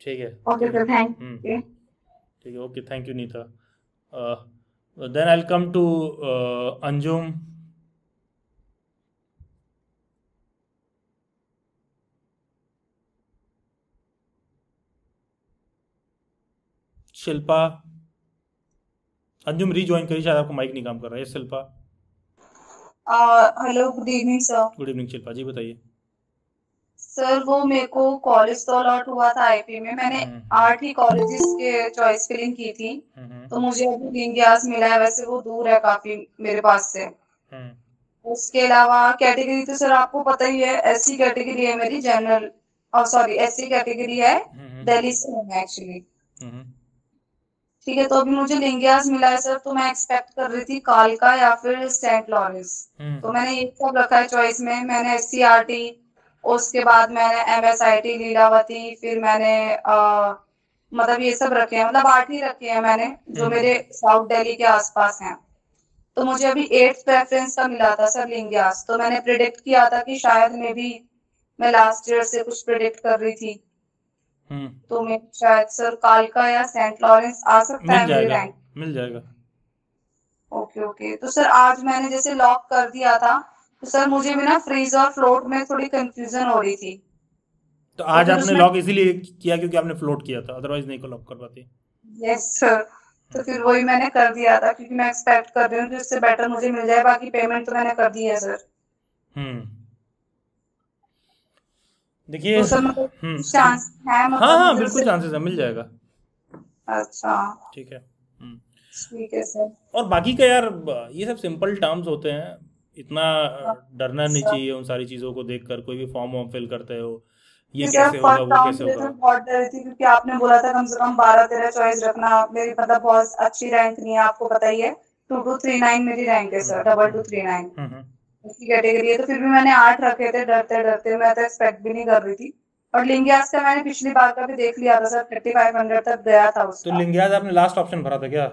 ठीक है, ओके सर, थैंक यू। ठीक है, okay, thank you Nita. Then I will come to Anjum. Shilpa. Anjum rejoin करिए, शायद आपको माइक नहीं काम कर रहा है। Shilpa. Hello, good evening sir. Good evening Shilpa ji, बताइए। सर वो मेरे को कॉलेज तो अलॉट हुआ था आईपी में, मैंने 8 ही कॉलेजेस के चॉइस फिलिंग की थी, तो मुझे अभी 3 ग्यास मिला है, वैसे वो दूर है काफी मेरे पास से, उसके अलावा कैटेगरी तो सर आपको पता ही है, एससी कैटेगरी है मेरी, जनरल और सॉरी एससी कैटेगरी है, दिल्ली से हूँ मैं एक्चुअली। ठीक है, तो अभी मुझे लिंगियास मिला है सर, तो मैं एक्सपेक्ट कर रही थी कालका या फिर सेंट लॉरेंस। तो मैंने ये सब रखा है चॉइस में। मैंने एससीईआरटी, उसके बाद मैंने एमएसआईटी लीलावती, फिर मैंने मतलब ये सब रखे हैं, मतलब 8 ही रखे हैं मैंने जो मेरे साउथ दिल्ली के आसपास हैं। तो मुझे अभी 8th प्रेफरेंस का मिला था सर लिंगियास, तो मैंने प्रिडिक्ट किया था कि शायद मैं लास्ट ईयर से कुछ प्रिडिक्ट कर रही थी, तो मैं शायद सर कालका या सेंट लॉरेंस आ सकता है मेरी रैंक। मिल जाएगा। ओके ओके, तो सर आज मैंने जैसे लॉक कर दिया था, तो सर मुझे भी ना फ्रीज और फ्लोट में थोड़ी कंफ्यूजन हो रही थी। तो आज आपने लॉक इसीलिए किया क्योंकि आपने फ्लोट किया था, अदरवाइज नहीं को लॉक कर पाते। यस सर, तो फिर वही मैंने कर दिया था क्योंकि मैं एक्सपेक्ट कर रही हूँ कि उससे बेटर मुझे मिल जाए। बाकी पेमेंट तो मैंने कर दी है सर। देखिए तो सर मतलब चांस है, मतलब हाँ बिल्कुल चांसेस है, मिल जाएगा। अच्छा ठीक है। ठीक है सर। और बाकी का यार ये सब सिंपल टर्म्स होते हैं, इतना डरना नहीं चाहिए उन सारी चीजों को देखकर। कोई भी फॉर्म फिल करते हो, ये कैसे होगा वो कैसे होगा। बहुत डर रही थी क्योंकि आपने बोला था कम से कम 12-13 चॉइस रखना। मेरी मतलब बहुत अच्छी रैंक नहीं है, आपको पता ही है, 2239 मेरी रैंक है सर, 2239 उसकी कैटेगरी है। तो फिर भी मैंने 8 रखे थे डरते डरते, मैं तो एक्सपेक्ट भी नहीं कर रही थी। और लिंगियास का मैंने पिछली बार का भी देख लिया था सर, 3500 तक गया था उसका। तो लिंगियास आपने लास्ट ऑप्शन भरा था क्या?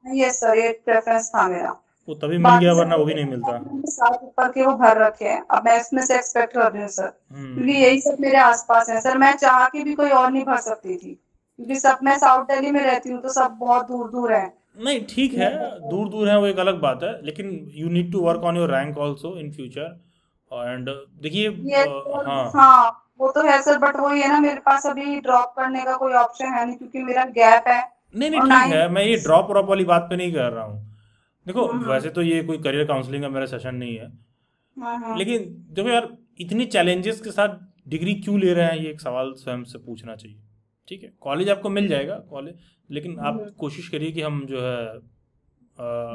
यस सर, ये प्रेफरेंस था मेरा। वो तभी मिल गया, वरना वो भी नहीं मिलता। 7 ऊपर के वो भर रखे हैं, अब मैं इसमें से एक्सपेक्ट कर रही हूँ सर, क्योंकि यही सब मेरे आसपास है सर। मैं चाह के भी कोई और नहीं भर सकती थी क्योंकि सब, मैं साउथ दिल्ली में रहती हूँ तो सब बहुत दूर दूर है। नहीं ठीक है, दूर दूर है वो एक अलग बात है, लेकिन you need to work on your rank also in future. And देखिए हाँ वो तो है सर, बट वही है ना, मेरे पास अभी ड्रॉप करने का कोई ऑप्शन है नहीं क्योंकि मेरा गैप है। नहीं ठीक है, मैं ये ड्रॉप वाली बात पे नहीं कर रहा हूँ। देखो वैसे तो ये कोई करियर काउंसलिंग का मेरा सेशन नहीं है, लेकिन देखो यार इतनी चैलेंजेस के साथ डिग्री क्यों ले रहे हैं, ये एक सवाल स्वयं से पूछना चाहिए। ठीक है, कॉलेज आपको मिल जाएगा कॉलेज, लेकिन आप कोशिश करिए कि हम जो है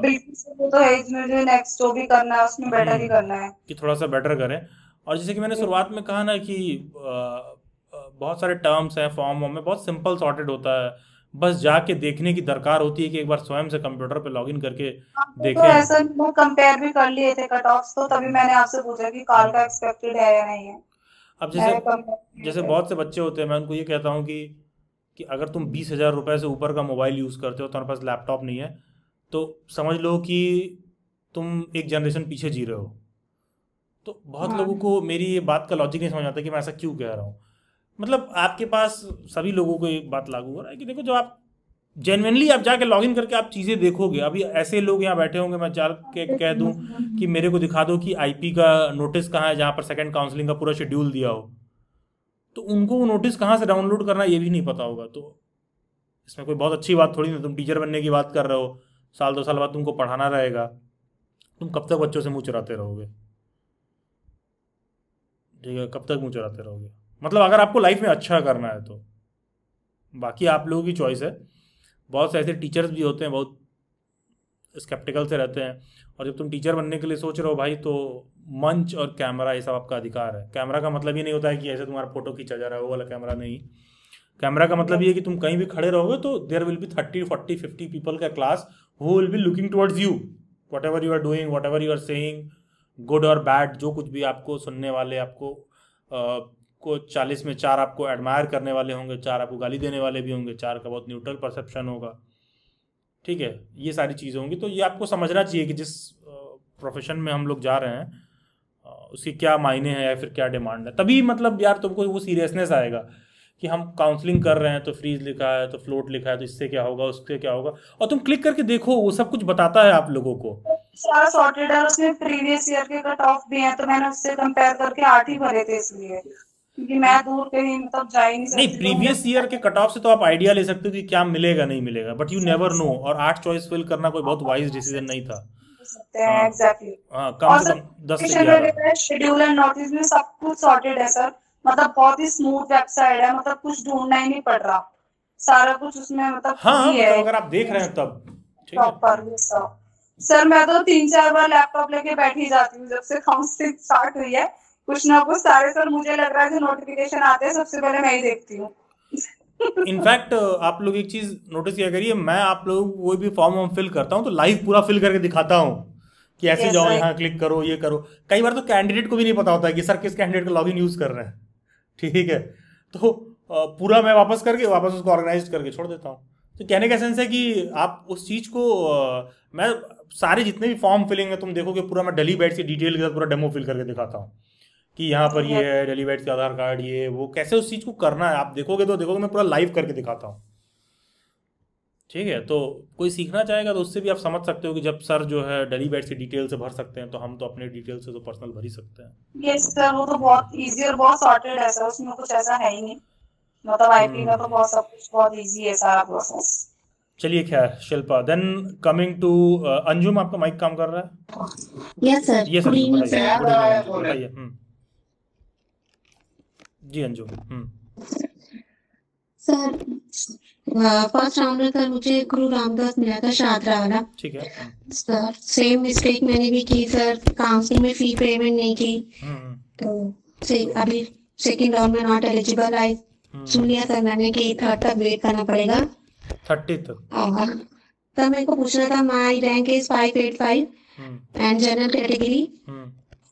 बिल्कुल तो है, इसमें जो नेक्स्ट जो भी करना है उसमें बेटर ही करना है कि थोड़ा सा बेटर करें। और जैसे कि मैंने शुरुआत में कहा ना कि बहुत सारे टर्म्स हैं फॉर्म में, बहुत सिंपल सॉर्टेड होता है, बस जाके देखने की दरकार होती है कि एक बार स्वयं से कंप्यूटर पे लॉगिन करके देखें। तो ऐसा मैं कंपेयर भी कर लिए थे कट ऑफ्स, तो तभी मैंने आपसे पूछा कि काल का एक्सपेक्टेड है या नहीं है। अब जैसे बहुत से बच्चे होते हैं, मैं उनको ये कहता हूँ कि अगर तुम 20,000 रुपये से ऊपर का मोबाइल यूज़ करते हो, तुम्हारे पास लैपटॉप नहीं है, तो समझ लो कि तुम एक जनरेशन पीछे जी रहे हो। तो बहुत लोगों को मेरी ये बात का लॉजिक नहीं समझ आता कि मैं ऐसा क्यों कह रहा हूँ। मतलब आपके पास सभी लोगों को एक बात लागू हो रहा है कि देखो, जो आप जेन्युइनली आप जाके लॉगिन करके आप चीज़ें देखोगे, अभी ऐसे लोग यहाँ बैठे होंगे, मैं जाके कह दूँ कि मेरे को दिखा दो कि आईपी का नोटिस कहाँ है जहाँ पर सेकंड काउंसलिंग का पूरा शेड्यूल दिया हो, तो उनको वो नोटिस कहाँ से डाउनलोड करना ये भी नहीं पता होगा। तो इसमें कोई बहुत अच्छी बात थोड़ी नहीं, तुम टीचर बनने की बात कर रहे हो, 1-2 साल बाद तुमको पढ़ाना रहेगा, तुम कब तक बच्चों से मुँह चुराते रहोगे? ठीक है, कब तक मुँह चुराते रहोगे? मतलब अगर आपको लाइफ में अच्छा करना है तो बाकी आप लोगों की चॉइस है। बहुत से ऐसे टीचर्स भी होते हैं बहुत स्केप्टिकल से रहते हैं, और जब तुम टीचर बनने के लिए सोच रहे हो भाई, तो मंच और कैमरा ये सब आपका अधिकार है। कैमरा का मतलब ये नहीं होता है कि ऐसे तुम्हारा फोटो खींचा जा रहा है, वो वाला कैमरा नहीं। कैमरा का मतलब ये है कि तुम कहीं भी खड़े रहोगे तो देयर विल बी 30, 40, 50 पीपल का class who will be looking towards you, whatever you are doing, whatever you are saying, good और बैड, जो कुछ भी आपको सुनने वाले, आपको को 40 में 4 आपको एडमायर करने वाले होंगे, 4 आपको गाली देने वाले भी होंगे, 4 का बहुत न्यूट्रल परसेप्शन होगा। ठीक है, ये सारी चीज़ें होंगी। तो ये आपको समझना चाहिए कि जिस प्रोफेशन में हम लोग जा रहे हैं उसकी क्या मायने हैं या फिर क्या डिमांड है। तभी मतलब यार तुमको वो सीरियसनेस आएगा कि हम काउंसलिंग कर रहे हैं, तो फ्रीज लिखा है, तो फ्लोट लिखा है, तो इससे क्या होगा, उससे क्या होगा, और तुम क्लिक करके देखो, वो सब कुछ बताता है आप लोगों को। सारा सॉर्टेड है, उसमें प्रीवियस ईयर के कट ऑफ भी हैं, तो मैंने उससे कंपेयर करके 8 ही भरे थे, इसलिए क्योंकि मैं दूर कहीं मतलब जा ही नहीं सकती। नहीं, प्रीवियस ईयर के कट ऑफ से तो आप आइडिया ले सकते हो कि क्या मिलेगा नहीं मिलेगा, बट यू नेवर नो। और 8 चॉइस फिल करना कोई बहुत वाइज डिसीजन नहीं था। एग्जैक्टली, कम से कम 10 से 11 शेड्यूल एंड नोटिस में सब कुछ सॉर्टेड है सर। मतलब बहुत ही स्मूथ वेबसाइट है, मतलब कुछ ढूंढना ही नहीं पड़ रहा, सारा कुछ उसमें मतलब हाँ, मतलब अगर आप देख रहे हैं तब ठीक है। सर मैं तो 3-4 बार लैपटॉप लेके बैठी जाती हूँ जब से काउंसलिंग स्टार्ट हुई है, कुछ ना कुछ सारे सर मुझे लग रहा है जो नोटिफिकेशन आते हैं सबसे पहले मैं ही देखती हूँ। इनफैक्ट आप लोग एक चीज नोटिस किया करिए, मैं आप लोगों को कोई भी फॉर्म फिल करता हूँ तो लाइव पूरा फिल करके दिखाता हूँ कि ऐसे Yes, जाओ, sir. यहाँ क्लिक करो, ये करो। कई बार तो कैंडिडेट को भी नहीं पता होता है कि सर किस कैंडिडेट का लॉगिन यूज कर रहे हैं, ठीक है। तो पूरा मैं वापस उसको ऑर्गेनाइज करके छोड़ देता हूँ। तो कहने का सेंस है कि आप उस चीज को मैं सारे जितने भी फॉर्म फिलिंग है तुम देखोगे पूरा मैं डेली बैच की डिटेल के साथ पूरा डेमो फिल करके दिखाता हूँ कि यहाँ पर ये है डेली बैच का आधार कार्ड, ये वो कैसे उस चीज को करना है। आप देखोगे मैं पूरा लाइव करके दिखाता हूँ, ठीक है। तो कोई सीखना चाहेगा तो उससे भी आप समझ सकते हो कि जब सर जो है डेली बैच की डिटेल से भर सकते हैं तो हम तो अपने डिटेल से तो पर्सनल भर ही सकते हैं। यस सर, वो तो बहुत इजी और बहुत सॉर्टेड है सर, उसमें कुछ ऐसा है ही नहीं, मतलब आईटी का तो बहुत सब कुछ बहुत इजी है सारा प्रोसेस। चलिए खैर Shilpa, then coming to Anjum, आपका माइक काम कर रहा है? Yes sir. ये सर गुड इवनिंग बताइए। सर। गुड इवनिंग, बताइए। जी अंजुम। सर फर्स्ट राउंड में सर मुझे गुरु रामदास मिला था शादरा वाला, ठीक है सर। सेम मिस्टेक मैंने भी की सर, काउंसलिंग में फी पेमेंट नहीं की, तो अभी सेकंड राउंड में नॉट एलिजिबल आई। सुन लिया सर मैंने कि 30 तक वेट करना पड़ेगा। 30 तक? सर मेरे को पूछना था, माई rank is 585 and general category.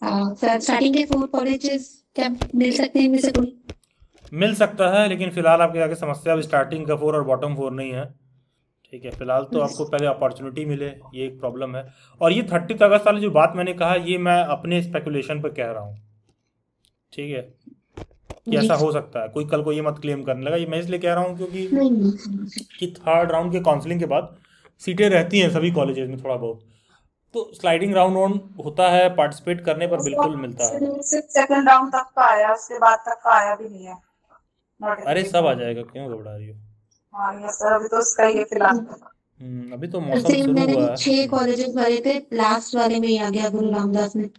Sir starting के 4 कॉलेजेस क्या मिल सकते हैं, मुझे कोई? मिल सकता है, लेकिन फिलहाल आपके आगे समस्या अब स्टार्टिंग का 4 और बॉटम 4 नहीं है, ठीक है। फिलहाल तो आपको पहले अपॉर्चुनिटी मिले, ये एक प्रॉब्लम है। और ये 30 अगस्त वाली जो बात मैंने कहा, ये मैं अपने स्पेकुलेशन पर कह रहा हूँ, ठीक है, कि ऐसा हो सकता है। कोई कल को ये मत क्लेम करने लगा। ये मैं इसलिए कह रहा हूँ क्योंकि कि 3rd राउंड के काउंसलिंग के बाद सीटें रहती हैं सभी कॉलेजेस में थोड़ा बहुत, तो स्लाइडिंग राउंड होता है, पार्टिसिपेट करने पर बिल्कुल मिलता है। सेकंड राउंड तक का आया, उसके बाद तक का आया भी नहीं है। अरे सब आ जाएगा, क्यों घबरा रही हो? हाँ यस सर, अभी तो उसका ही है फिलहाल। अभी तो मौसम शुरू हुआ है। 6 कॉलेजेस भरे थे, लास्ट वाले में ही आ गया गुरु रामदास में।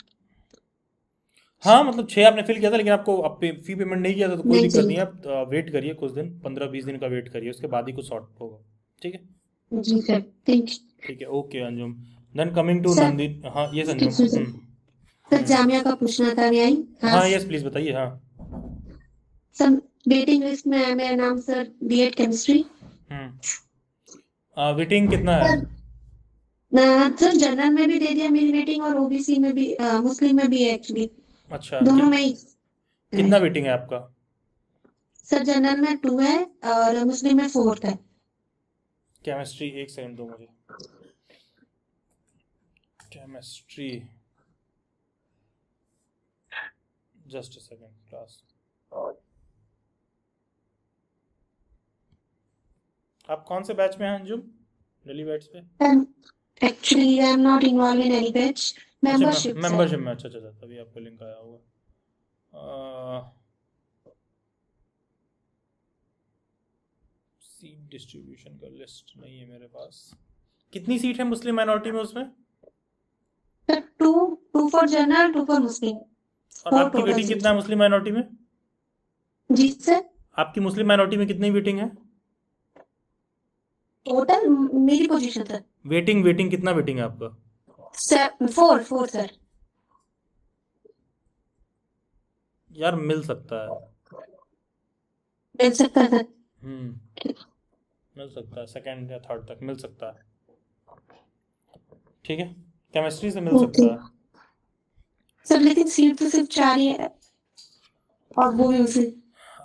हाँ मतलब 6 आपने फिल किया था, लेकिन आपको फी पेमेंट नहीं किया था तो कोई दिक्कत नहीं है। आप वेट करिए कुछ दिन, 15-20 दिन का वेट करिए, उसके बाद ही कुछ सॉर्ट होगा, ठीक है। जी सर, थैंक यू। ठीक है, okay Anjum. Then coming to Nandin. हाँ ये अंजुम। सर जामिया का पूछना था मैं आई। हाँ यस प्लीज बताइए। हाँ सर वेटिंग लिस्ट में है मेरा नाम सर, बीएड केमिस्ट्री। वेटिंग कितना है? सर जनरल में भी दे दिया मेरी वेटिंग, और ओबीसी में भी, मुस्लिम में भी है एक्चुअली। अच्छा, दोनों में ही। कितना वेटिंग है आपका? सर जनरल में 2 है और मुस्लिम में 4 है। केमिस्ट्री, एक सेकंड दो मुझे। Chemistry, just a second class. आप कौन से बैच में हैं अंजुम? डेली बैच पे? Actually I am not involve in any batch, membership में। अच्छा तभी आपको लिंक आया होगा। सीट डिस्ट्रीब्यूशन का लिस्ट नहीं है मेरे पास। कितनी सीट है मुस्लिम माइनॉरिटी में उसमें? 2 फॉर जनरल, 2 फॉर मुस्लिम। और आपकी वेटिंग कितना है मुस्लिम माइनॉरिटी में? जी सर, आपकी मुस्लिम माइनॉरिटी में कितनी वेटिंग है टोटल? मेरी पोजीशन सर, वेटिंग कितना वेटिंग है आपका? 4 सर। यार मिल सकता है सर। मिल सकता है, 2nd या 3rd तक मिल सकता है, ठीक है। केमिस्ट्री से मिल सकता है सर, लेकिन सीट तो सिर्फ 4 ही है, और वो भी उसे।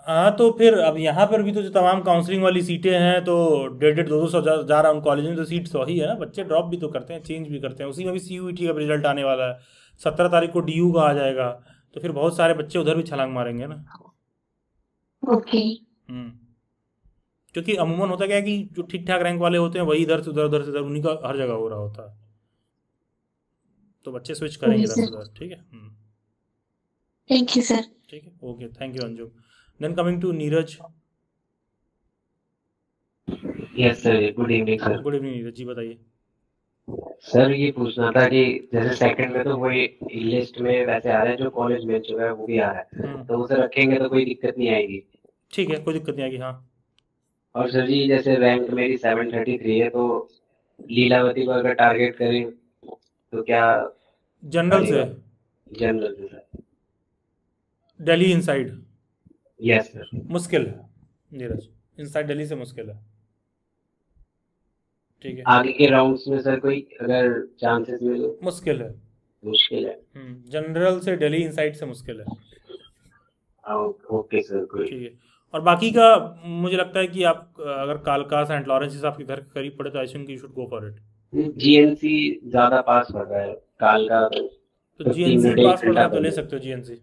हाँ तो फिर अब यहाँ पर भी तो जो तमाम काउंसलिंग वाली सीटें हैं तो 150-200 जा रहा है उन कॉलेज में, तो सीट तो ही है ना। बच्चे ड्रॉप भी तो करते हैं, चेंज भी करते हैं। उसी में भी CUET का रिजल्ट आने वाला है, 17 तारीख को DU का आ जाएगा, तो फिर बहुत सारे बच्चे उधर भी छलांग मारेंगे ना। ओके। क्योंकि अमूमन होता क्या है कि जो ठीक ठाक रैंक वाले होते हैं वही इधर से उधर उन्हीं का हर जगह हो रहा होता है, तो बच्चे स्विच करेंगे इधर से उधर, ठीक है। Thank you sir. ठीक है, okay, thank you Anjum. Then coming to Neeraj. Yes sir, good evening sir. Good evening Neeraj ji, बताइए। सर ये पूछना था कि जैसे सेकंड में तो वही लिस्ट में वैसे आ रहा है, जो कॉलेज मिल चुका है वो भी आ रहा है, तो उसे रखेंगे तो कोई दिक्कत नहीं आएगी? ठीक है, कोई दिक्कत नहीं आएगी। हाँ, और सर जी जैसे रैंक मेरी 733 है, तो लीलावती को अगर टारगेट करें तो क्या जनरल से? जनरल से sir. Delhi inside? Yes sir. मुश्किल है नीरज, इनसाइड दिल्ली से मुश्किल है। ठीक है, आगे के राउंड्स में सर कोई अगर चांसेस मिले? मुश्किल है, मुश्किल है। जनरल से दिल्ली इनसाइड से मुश्किल है। ओके सर, कोई। ठीक है, और बाकी का मुझे लगता है कि आप अगर कालका सेंट लॉरेंस आपके घर के करीब पड़े तो I think you should go for it. GNC ज्यादा पास पड़ रहा है, कालका तो जीएनसी पास पड़ रहा है तो ले सकते हो जीएनसी।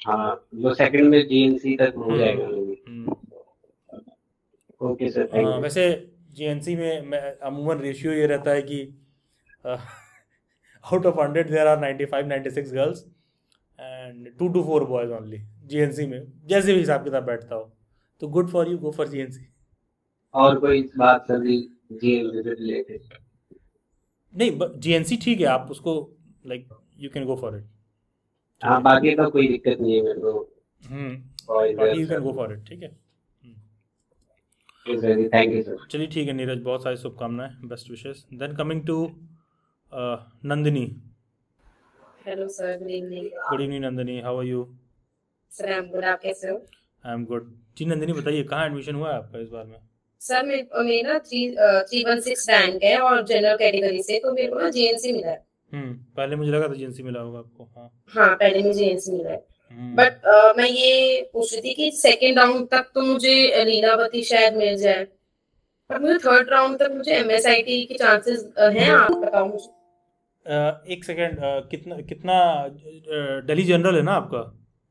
हाँ, जो सेकंड में जीएनसी तक हो जाएगा। Okay sir, thank you. वैसे जीएनसी में अमूमन रेशियो ये रहता है कि out of 100 there are 95-96 girls and 2 to 4 boys only GNC में, जैसे भी हिसाब किताब बैठता हो। तो good for you, go for GNC. और कोई बात सर जीएनसी से रिलेटेड? नहीं, जीएनसी ठीक है, आप उसको like you can go for it. हाँ, बाकी तो कोई दिक्कत नहीं है मेरे को। बाकी you can go for it. ठीक है, थैंक यू सर। चलिए ठीक है नीरज, बहुत सारी शुभकामनाएं, best wishes. Then coming to Nandini. Hello sir, good evening. Good evening Nandini, how are you? Sir I am good, आप कैसे हो? I am good. जी नंदिनी बताइए, कहाँ एडमिशन हुआ है आपका इस बार में? सर मेरा 316 रैंक है और जनरल कैटेगरी से, तो मेरे को ना जीएनसी मिला है। पहले मुझे लगा था जीएनसी मिला होगा आपको। हाँ, पहले मुझे जीएनसी मिला है, बट मैं ये पूछ रही थी कि सेकेंड राउंड तक तो मुझे लीलावती शायद मिल जाए, पर मुझे थर्ड राउंड तक मुझे एमएसआईटी के चांसेस हैं, आप बताओ मुझे। एक सेकेंड, कितना दिल्ली जनरल है ना आपका?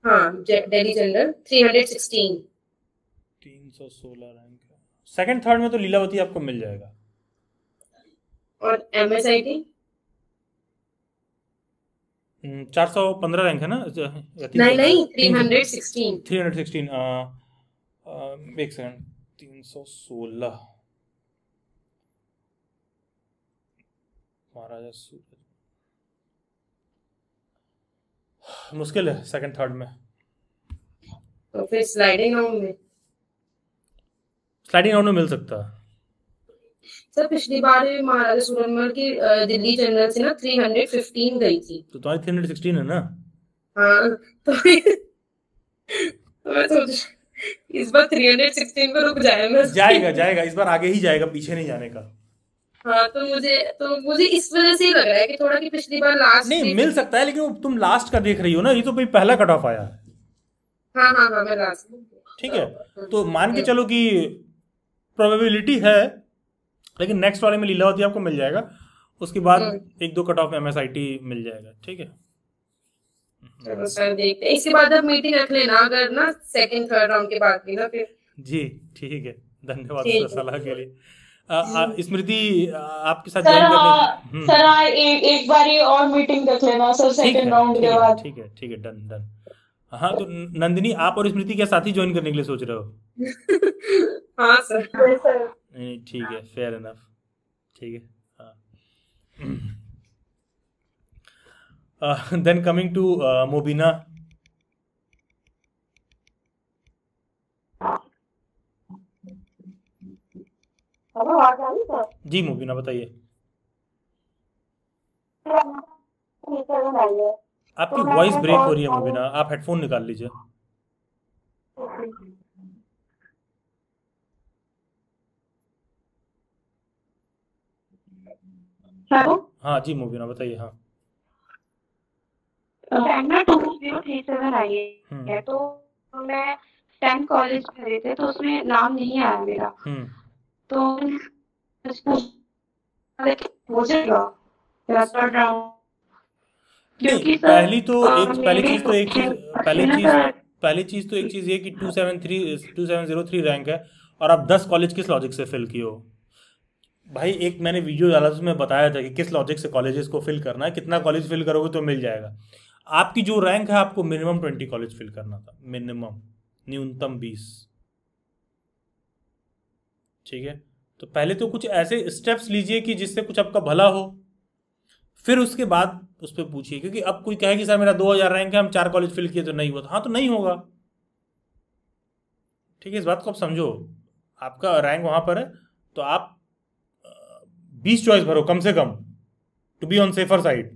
हाँ, दिल्ली जनरल 316 रैंक है। सेकंड थर्ड में तो लीलावती आपको मिल जाएगा। और एमएसआईटी 415 रैंक है ना? नहीं 316। 316 एक सेकंड, 316 महाराजा सूरज, मुश्किल है सेकंड थर्ड में। तो फिर स्लाइडिंग राउंड में मिल सकता है। सर पिछली बार महाराजा सूरजमल की दिल्ली जनरल से ना 315 गई थी, तो तुम्हारी 316 है ना? हाँ, तो मैं सोच इस बार 316 पे रुक जाएगा इस बार आगे ही जाएगा, पीछे नहीं जाने का। हाँ, तो मुझे इस वजह से ही लग रहा है कि थोड़ा कि पिछली बार लास्ट नहीं मिल सकता है, लेकिन तुम लास्ट का देख रही हो ना, ये तो भाई पहला कट ऑफ आया है। हाँ मैं लास्ट। ठीक है, तो मान के चलो कि प्रोबेबिलिटी है, लेकिन नेक्स्ट वाले में लीलावती आपको मिल जाएगा, उसके बाद 1-2 कट ऑफ एमएसआईटी मिल जाएगा। ठीक है, चलो सर देखते हैं, इसके बाद अब मीटिंग रख लेना अगर ना सेकंड थर्ड राउंड के बाद भी ना फिर। जी ठीक है, धन्यवाद सलाह के लिए। स्मृति आपके साथ सर सर एक बार और मीटिंग रख लेना सर सेकंड राउंड के बाद। ठीक है, डन। हाँ, तो नंदिनी आप और स्मृति क्या साथ ही ज्वाइन करने के लिए सोच रहे हो? हाँ सर। नहीं ठीक है, फेयर इनफ। ठीक है, हाँ। Then coming to Mobina. जी मोबिना बताइए। आपकी वॉइस ब्रेक हो रही है मोबिना, आप हेडफोन निकाल लीजिए। हेलो, हाँ जी मोबिना बताइए। हाँ, ना 2037 आई है, तो मैं 10 कॉलेज भरे थे तो उसमें नाम नहीं आया मेरा, तो हो जाएगा क्योंकि पहली चीज तो एक चीज ये कि 2703 रैंक है और आप 10 कॉलेज किस लॉजिक से फिल किए हो भाई? एक मैंने वीडियो डाला उसमें बताया था कि किस लॉजिक से कॉलेजेस को फिल करना है, कितना कॉलेज फिल करोगे तो मिल जाएगा। आपकी जो रैंक है आपको मिनिमम 20 कॉलेज फिल करना था, मिनिमम, न्यूनतम 20। ठीक है, तो पहले तो कुछ ऐसे स्टेप्स लीजिए कि जिससे कुछ आपका भला हो, फिर उसके बाद उस पर पूछिए। क्योंकि अब कोई कहे कि सर मेरा 2000 रैंक है, हम 4 कॉलेज फिल किए तो नहीं हुआ, हाँ तो नहीं होगा। ठीक है, इस बात को आप समझो। आपका रैंक वहां पर है तो आप 20 चॉइस भरो कम से कम, to be on safer side.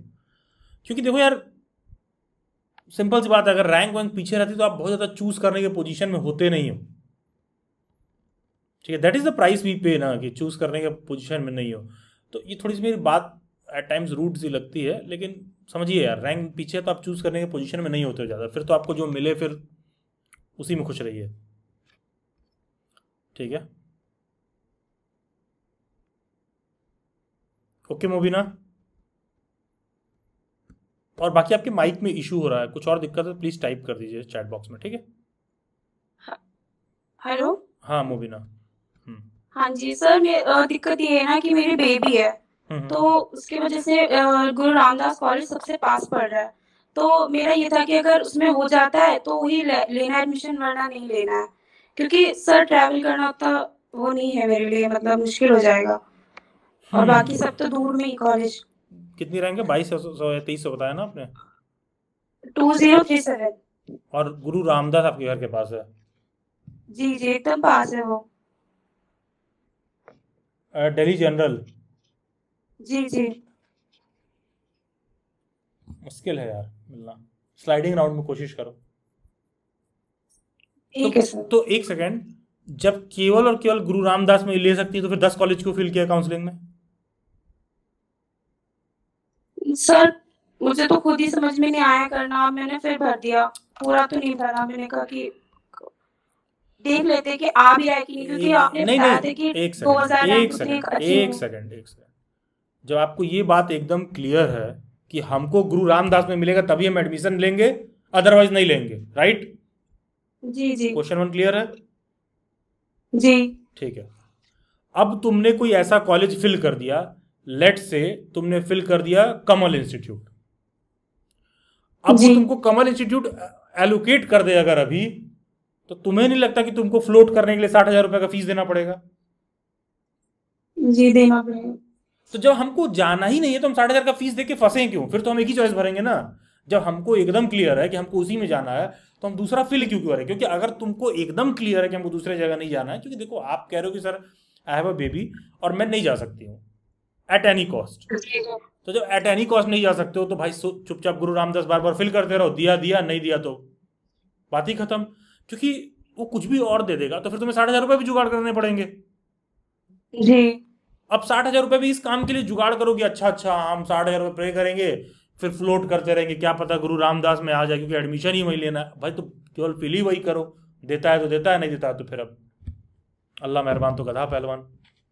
क्योंकि देखो यार, सिंपल सी बात है, अगर रैंक वैंक पीछे रहती तो आप बहुत ज़्यादा चूज करने के पोजीशन में होते नहीं हो। ठीक है, that is the price we pay ना, कि चूज करने के पोजीशन में नहीं हो। तो ये थोड़ी सी मेरी बात एट टाइम्स रूड सी लगती है, लेकिन समझिए यार, रैंक पीछे है तो आप चूज करने के पोजीशन में नहीं होते हो ज़्यादा, फिर तो आपको जो मिले फिर उसी में खुश रहिए। ठीक है, ओके मुबीना। और बाकी आपके माइक में इशू हो रहा है, कुछ और दिक्कत है प्लीज टाइप कर दीजिए चैट बॉक्स में, ठीक है। हेलो। हाँ मुबीना। हाँ जी सर, दिक्कत ये है ना कि मेरी बेबी है, तो उसकी वजह से गुरु रामदास कॉलेज सबसे पास पड़ रहा है। तो मेरा ये था कि अगर उसमें हो जाता है तो वही लेना एडमिशन, वरना नहीं लेना है, क्योंकि सर ट्रैवल करना उतना वो नहीं है मेरे लिए, मतलब मुश्किल हो जाएगा। और बाकी सब तो दूर में ही कॉलेज। कितनी रैंक है? 2200 या 2300 बताया ना आपने? 2037। और गुरु रामदास आपके घर के पास है? जी जी, एकदम पास है वो। दिल्ली जनरल? जी जी। मुश्किल है यार मिलना, स्लाइडिंग राउंड में कोशिश करो। ठीक है सर। तो एक सेकंड, जब केवल और केवल गुरु रामदास में ले सकती है तो फिर 10 कॉलेज क्यों फिल किया काउंसलिंग में? सर मुझे तो खुद ही समझ में नहीं आया करना, मैंने फिर भर दिया, पूरा तो नहीं भरा। मैंने कहा कि देख लेते कि आ भी रहा है कि नहीं, क्योंकि आपने बताया था कि 2000 रैंक उतनी अच्छी एक सेकंड। जब आपको ये बात एकदम क्लियर है कि हमको गुरु रामदास में मिलेगा तभी हम एडमिशन लेंगे, अदरवाइज नहीं लेंगे, राइट? जी जी। क्वेश्चन 1 क्लियर है? जी ठीक है। अब तुमने कोई ऐसा कॉलेज फिल कर दिया, लेट से तुमने फिल कर दिया कमल इंस्टीट्यूट। अब वो तुमको कमल इंस्टीट्यूट एलोकेट कर दे अगर अभी, तो तुम्हें नहीं लगता कि तुमको फ्लोट करने के लिए 60,000 रुपए का फीस देना पड़ेगा? जी देना पड़ेगा। तो जब हमको जाना ही नहीं है तो हम 60,000 का फीस देके फंसे क्यों? फिर तो हम एक ही चॉइस भरेंगे ना। जब हमको एकदम क्लियर है कि हमको उसी में जाना है तो हम दूसरा फिल क्यों करें? क्योंकि अगर तुमको एकदम क्लियर है कि हमको दूसरे जगह नहीं जाना है, क्योंकि देखो आप कह रहे हो कि sir I have a baby और मैं नहीं जा सकती हूँ एट एनी कॉस्ट, तो जब एट एनी कॉस्ट नहीं जा सकते हो तो भाई चुपचाप गुरु रामदास बार बार फिल करते रहो, दिया दिया, नहीं दिया तो बात ही खत्म। क्योंकि वो कुछ भी और दे देगा तो फिर तुम्हें 60,000 रुपए भी जुगाड़ करने पड़ेंगे। जी। अब 60,000 रुपए भी इस काम के लिए जुगाड़ करोगे, अच्छा हम 60,000 रुपए पे करेंगे, फिर फ्लोट करते रहेंगे, क्या पता गुरु रामदास में आ जाए क्योंकि एडमिशन ही वही लेना है। भाई तो केवल फिल ही वही करो, देता है तो देता है, नहीं देता है तो फिर अब अल्लाह मेहरबान तो गधा पहलवान,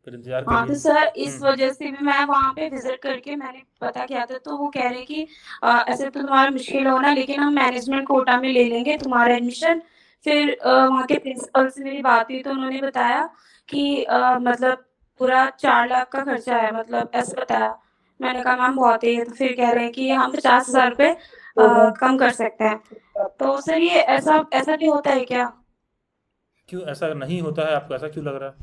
फिर इंतजार करिए। हाँ तो सर इस वजह से भी मैं वहाँ पे विजिट करके मैंने पता किया था, तो वो कह रहे कि ऐसे तो तुम्हारा मुश्किल होना, लेकिन हम मैनेजमेंट कोटा में ले लेंगे तुम्हारा एडमिशन। फिर वहाँ के प्रिंसिपल से मेरी बात हुई तो उन्होंने बताया कि मतलब पूरा 4 लाख का खर्चा है, मतलब ऐसे बताया। मैंने कहा मैम बहुत है, तो फिर कह रहे हैं कि हम 50,000 रुपये कम कर सकते हैं। तो सर ये ऐसा भी होता है क्या? क्यों ऐसा नहीं होता है? आपको ऐसा क्यों लग रहा है?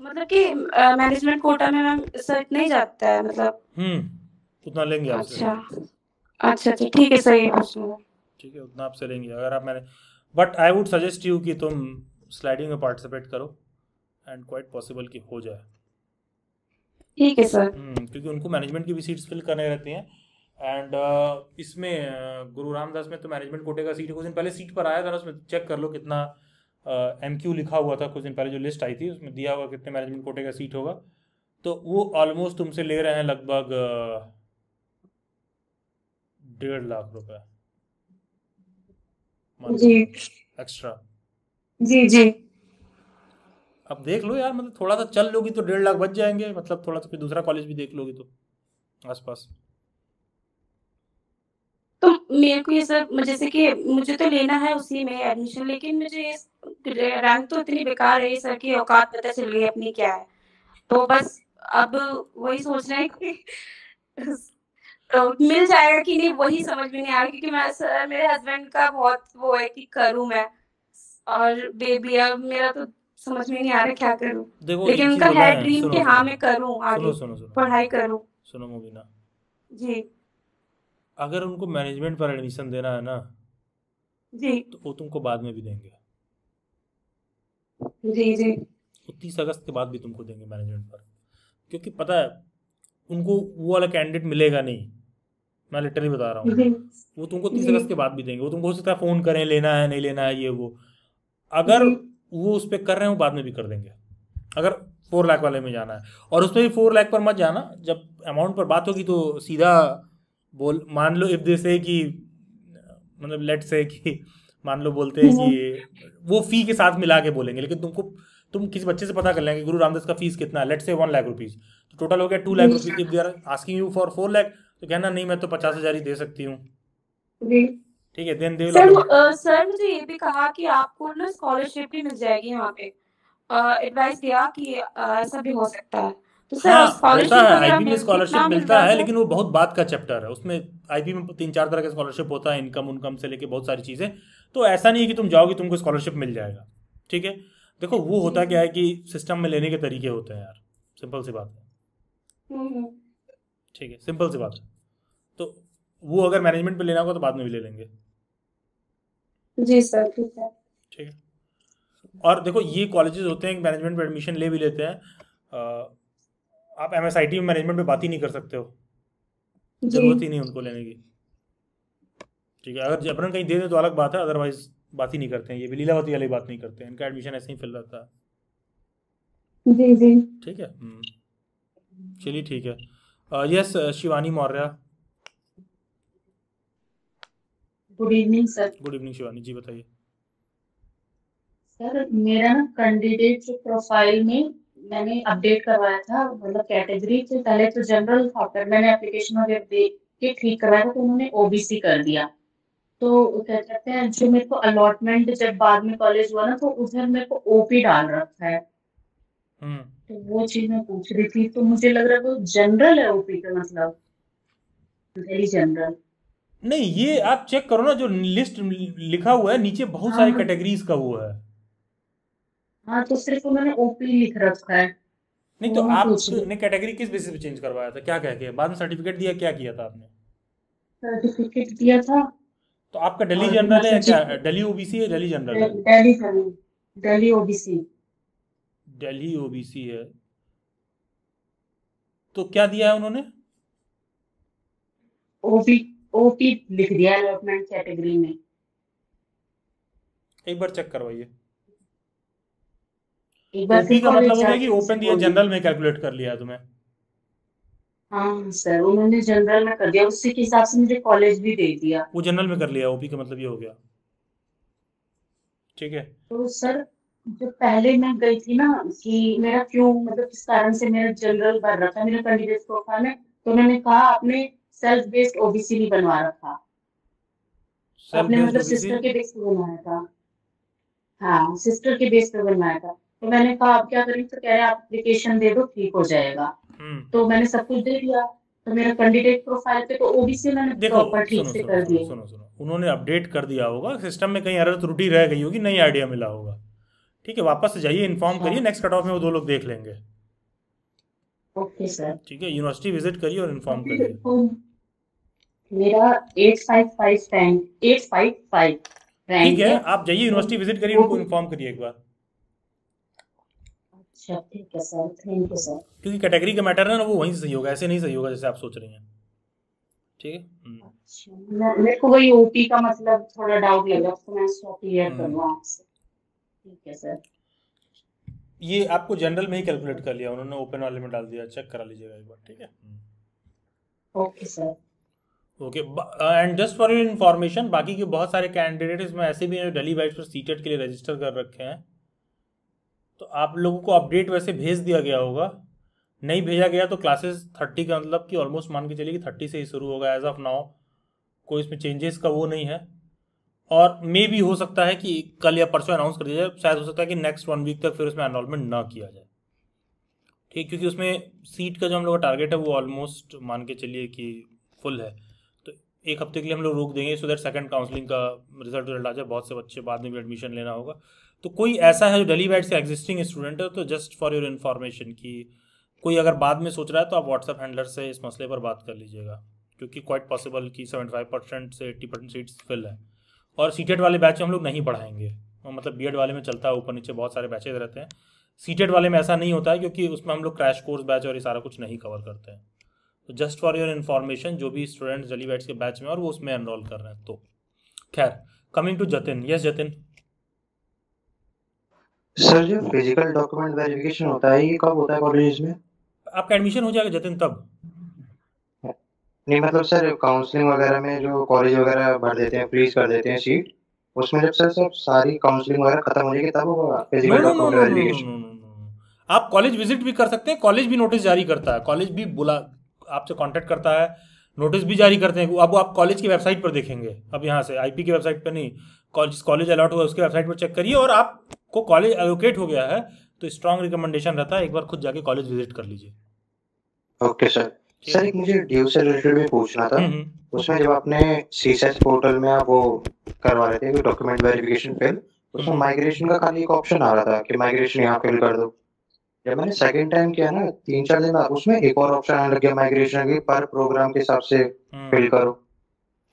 मतलब कि मैनेजमेंट कोटा में मैम सर इतना ही जाता है, मतलब उतना लेंगे आपसे। अच्छा ठीक है, सही है। ठीक है, उतना आपसे लेंगे अगर आप मैंने, but I would suggest you कि तुम स्लाइडिंग में पार्टिसिपेट करो एंड क्वाइट पॉसिबल कि हो जाए। ठीक है सर। क्योंकि उनको मैनेजमेंट की भी सीट्स फिल करने रहती हैं एंड इसमें गुरु रामदास में तो मैनेजमेंट कोटे का सीट कुछ दिन पहले सीट पर आया था ना, उसमें चेक कर लो कितना MQ लिखा हुआ था कुछ दिन पहले, जो लिस्ट आई थी उसमें दिया हुआ कितने मैनेजमेंट कोटे का सीट होगा। तो वो ऑलमोस्ट तुमसे ले रहे हैं लगभग 1.5 लाख रुपए जी एक्स्ट्रा। जी जी। अब देख लो यार, मतलब थोड़ा सा चल लोगी तो 1.5 लाख बच जाएंगे, मतलब थोड़ा सा कोई दूसरा कॉलेज भी देख लोगी तो आसपास। तो मेरे को ये सर, जैसे कि मुझे तो लेना है उसी में एडमिशन, लेकिन मुझे ये रैंक तो इतनी बेकार है सर की औकात पता चल गई अपनी क्या है। तो बस अब वही सोचना है कि तो मिल जाएगा कि नहीं वही समझ में नहीं आ रहा, क्योंकि मैं सर मेरे हस्बैंड का बहुत वो है कि करूं मैं, और बेबी अब मेरा तो समझ में नहीं आ रहा क्या करूं। लेकिन उनका है ड्रीम कि हाँ मैं करूं आगे पढ़ाई करूं। सुनो मुबीना जी, अगर उनको मैनेजमेंट पर एडमिशन देना है ना जी तो वो तुमको बाद में भी देंगे। जी जी। वो 30 अगस्त के बाद भी तुमको देंगे मैनेजमेंट पर, क्योंकि पता है उनको वो वाला कैंडिडेट मिलेगा नहीं, मैं लिटरली बता रहा हूँ। वो तुमको 30 अगस्त के बाद भी देंगे, वो तुमको हो सकता है फ़ोन करें, लेना है नहीं लेना है ये वो, अगर वो उस पर कर रहे हैं वो बाद में भी कर देंगे, अगर 4 लाख वाले में जाना है। और उसमें भी 4 लाख पर मत जाना, जब अमाउंट पर बात होगी तो सीधा बोल, मान लो इफ दे से कि मतलब लेट से कि मान लो बोलते हैं कि वो फी के साथ मिला के बोलेंगे, लेकिन तुम किसी बच्चे से पता कर लेंगे गुरु रामदास का फीस कितना है, लेट से 1 लाख रुपीज, तो टोटल हो गया 2 lakh rupees. If they are asking you for 4 lakh तो कहना नहीं मैं तो 50,000 ही दे सकती हूँ, ठीक है। देन दे सर मुझे ये भी कहा कि आपको ना स्कॉलरशिप भी मिल जाएगी वहाँ पे, एडवाइस दिया कि ऐसा भी हो सकता है। तो सर होता है आईपी में स्कॉलरशिप मिलता है, लेकिन वो बहुत बात का चैप्टर है, उसमें आईपी में 3-4 तरह का स्कॉलरशिप होता है, इनकम उनकम से लेके बहुत सारी चीज़ें। तो ऐसा नहीं है कि तुम जाओगे तुमको स्कॉलरशिप मिल जाएगा, ठीक है। देखो वो होता क्या है कि सिस्टम में लेने के तरीके होते हैं यार, सिंपल सी बात है, ठीक है, सिंपल सी बात है। तो वो अगर मैनेजमेंट पे लेना होगा तो बाद में भी ले लेंगे। जी सर ठीक है, ठीक है। और देखो ये कॉलेजेस होते हैं मैनेजमेंट में एडमिशन ले भी लेते हैं, आप MSIT में मैनेजमेंट में बात ही नहीं कर सकते हो, जरूरत ही नहीं उनको लेने की, ठीक है। अगर जबरन कहीं दे दे तो अलग बात है, अदरवाइज बात ही नहीं करते हैं, ये भी लीलावती वाली बात नहीं करते हैं, इनका एडमिशन ऐसे ही फिल रहता है। जी जी ठीक है, चलिए ठीक है। Yes Shivani Maurya. Good evening sir. Good evening Shivani ji, बताइए। सर मेरा ना कैंडिडेट प्रोफाइल में मैंने अपडेट करवाया था, मतलब कैटेगरी से पहले तो जनरल था, फिर मैंने एप्लीकेशन वगैरह देख के ठीक करवाया था तो उन्होंने OBC कर दिया। तो क्या कहते हैं जो मेरे को अलॉटमेंट जब बाद में कॉलेज हुआ ना तो उधर मेरे को OP डाल रखा है, तो वो चीज मैं पूछ रही थी। तो मुझे लग रहा है वो जनरल है OP का मतलब, वेरी जनरल। नहीं ये आप चेक करो ना, जो लिस्ट लिखा हुआ है नीचे बहुत सारी कैटेगरीज का वो है। हाँ तो सिर्फ उन्होंने OP लिख रखा है। नहीं तो आपने कैटेगरी किस बेसिस पे चेंज करवाया था, क्या कह के बाद में सर्टिफिकेट दिया, क्या किया था आपने? सर्टिफिकेट दिया था। तो आपका दिल्ली जनरल है क्या, दिल्ली OBC है, दिल्ली जनरल है? दिल्ली OBC। दिल्ली OBC है तो क्या दिया है उन्होंने? OP लिख दिया अलॉटमेंट कैटेगरी में। एक बार चेक करवाइए। OP का मतलब हो गया कि ओपन दिया, जनरल में कैलकुलेट कर लिया तुम्हें? हाँ सर उन्होंने जनरल में कर दिया, उसी के हिसाब से मुझे कॉलेज भी दे दिया। वो जनरल में कर लिया, OP का मतलब ये हो गया, ठीक है। तो सर जो पहले मैं गई थी ना कि मेरा क्यों मतलब किस कारण से मेरा जनरल भर रहा था मेरा कैंडिडेट प्रोफाइल में, तो उन्होंने कहा आपने सेल्फ बेस्ड OBC नहीं बनवा रखा, आपने मतलब सिस्टर के बेस पे बनवाया था। हाँ सिस्टर के बेस पे बनवाया था। तो मैंने कहा आप क्या करें, तो कह रहे आप एप्लीकेशन दे दो ठीक हो जाएगा। तो मैंने सब कुछ दे दिया, तो मेरा कैंडिडेट प्रोफाइल पे तो OBC उन्होंने प्रॉपर ठीक से कर दिया। सुनो उन्होंने अपडेट कर दिया होगा, सिस्टम में कहीं एरर त्रुटि रह गई होगी, नई आइडिया मिला होगा, ठीक है। वापस से जाइए, इन्फॉर्म करिए, नेक्स्ट कट ऑफ में वो 2 लोग देख लेंगे। ओके सर ठीक है, यूनिवर्सिटी विजिट करिए और इन्फॉर्म करिए। मेरा 855 रैंक 855 ठीक है, आप जाइए यूनिवर्सिटी विजिट करिए, उनको इन्फॉर्म करिए एक बार। अच्छा ठीक है सर, थैंक यू सर। क्योंकि कैटेगरी का मैटर है ना, वो वहीं से सही होगा, ऐसे नहीं सही होगा जैसे आप सोच रही हैं, ठीक है। अच्छा मेरे को वही OP का मतलब थोड़ा डाउट लगा, तो मैं इसको क्लियर करूंगा आपसे। ठीक है सर। ये आपको जनरल में ही कैलकुलेट कर लिया उन्होंने, ओपन वाले में डाल दिया, चेक करा लीजिएगा एक बार, ठीक है। Okay sir. Okay, and just for your information, बाकी के बहुत सारे कैंडिडेट इसमें ऐसे भी हैं जो दिल्ली वाइज पर सीटेट के लिए रजिस्टर कर रखे हैं, तो आप लोगों को अपडेट वैसे भेज दिया गया होगा। नहीं भेजा गया तो क्लासेस 30 का मतलब कि ऑलमोस्ट मान के चलिए कि 30 से ही शुरू होगा एज ऑफ नाउ, कोई इसमें चेंजेस का वो नहीं है। और मे भी हो सकता है कि कल या परसों अनाउंस कर दिया जाए, शायद हो सकता है कि नेक्स्ट 1 वीक तक फिर उसमें एनरोलमेंट ना किया जाए, ठीक, क्योंकि उसमें सीट का जो हम लोग का टारगेट है वो ऑलमोस्ट मान के चलिए कि फुल है। तो 1 हफ्ते के लिए हम लोग रोक देंगे, सो दैट सेकंड काउंसलिंग का रिजल्ट आ जाए, बहुत से बच्चे बाद में भी एडमिशन लेना होगा। तो कोई ऐसा है जो दिल्ली वाइड से एग्जिस्टिंग स्टूडेंट है, तो जस्ट फॉर योर इन्फॉर्मेशन कि कोई अगर बाद में सोच रहा है तो आप व्हाट्सएप हैंडलर से इस मसले पर बात कर लीजिएगा, क्योंकि क्वाइट पॉसिबल कि 75% से 80% सीट्स फिल है। और सीटेट वाले बैच हम लोग नहीं बढ़ाएंगे, मतलब बीएड वाले में चलता है ऊपर नीचे बहुत सारे बैचेज रहते हैं, सीटेट वाले में ऐसा नहीं होता है क्योंकि उसमें हम लोग क्रैश कोर्स बैच और ये सारा कुछ नहीं कवर करते हैं, तो जस्ट फॉर योर इन्फॉर्मेशन, जो भी स्टूडेंट्स जली बैट्स के बैच में और वो उसमें एनरोल कर रहे हैं। तो खैर, coming to Jatin. Yes Jatin. Sir जो फिजिकल डॉक्यूमेंट वेरिफिकेशन होता है ये कब होता है कॉलेज में? आपका एडमिशन हो जाएगा जतिन तब। नहीं मतलब सर काउंसलिंग वगैरह में जो कॉलेज वगैरह भर देते हैं, फ्रीज कर देते हैं सीट, उसमें जब सर सब सारी काउंसलिंग वगैरह खत्म हो जाएगी तब होगा फिजिकल डॉक्यूमेंट वेरिफिकेशन? आप कॉलेज विजिट भी कर सकते हैं, कॉलेज भी नोटिस जारी करता है, कॉलेज भी बुला आपसे कांटेक्ट करता है, नोटिस भी जारी करते हैं। अब आप कॉलेज की वेबसाइट पर देखेंगे, अब यहाँ से आईपी की वेबसाइट पर नहीं, कॉलेज अलॉट हुआ उसके वेबसाइट पर चेक करिए, और आपको कॉलेज एलोकेट हो गया है तो स्ट्रॉन्ग रिकमेंडेशन रहता है एक बार खुद जाके कॉलेज विजिट कर लीजिए। Okay sir. सर एक मुझे ड्यू से रिलेटेड भी पूछना था। उसमें जब आपने सीएसएस पोर्टल में आप वो करवा रहे थे डॉक्यूमेंट वेरिफिकेशन फिल, उसमें माइग्रेशन का खाली एक ऑप्शन आ रहा था कि माइग्रेशन यहाँ फिल कर दो। जब मैंने सेकंड टाइम किया ना 3-4 दिन बाद, उसमें एक और ऑप्शन आने लग गया माइग्रेशन की, पर प्रोग्राम के हिसाब से फिल करो।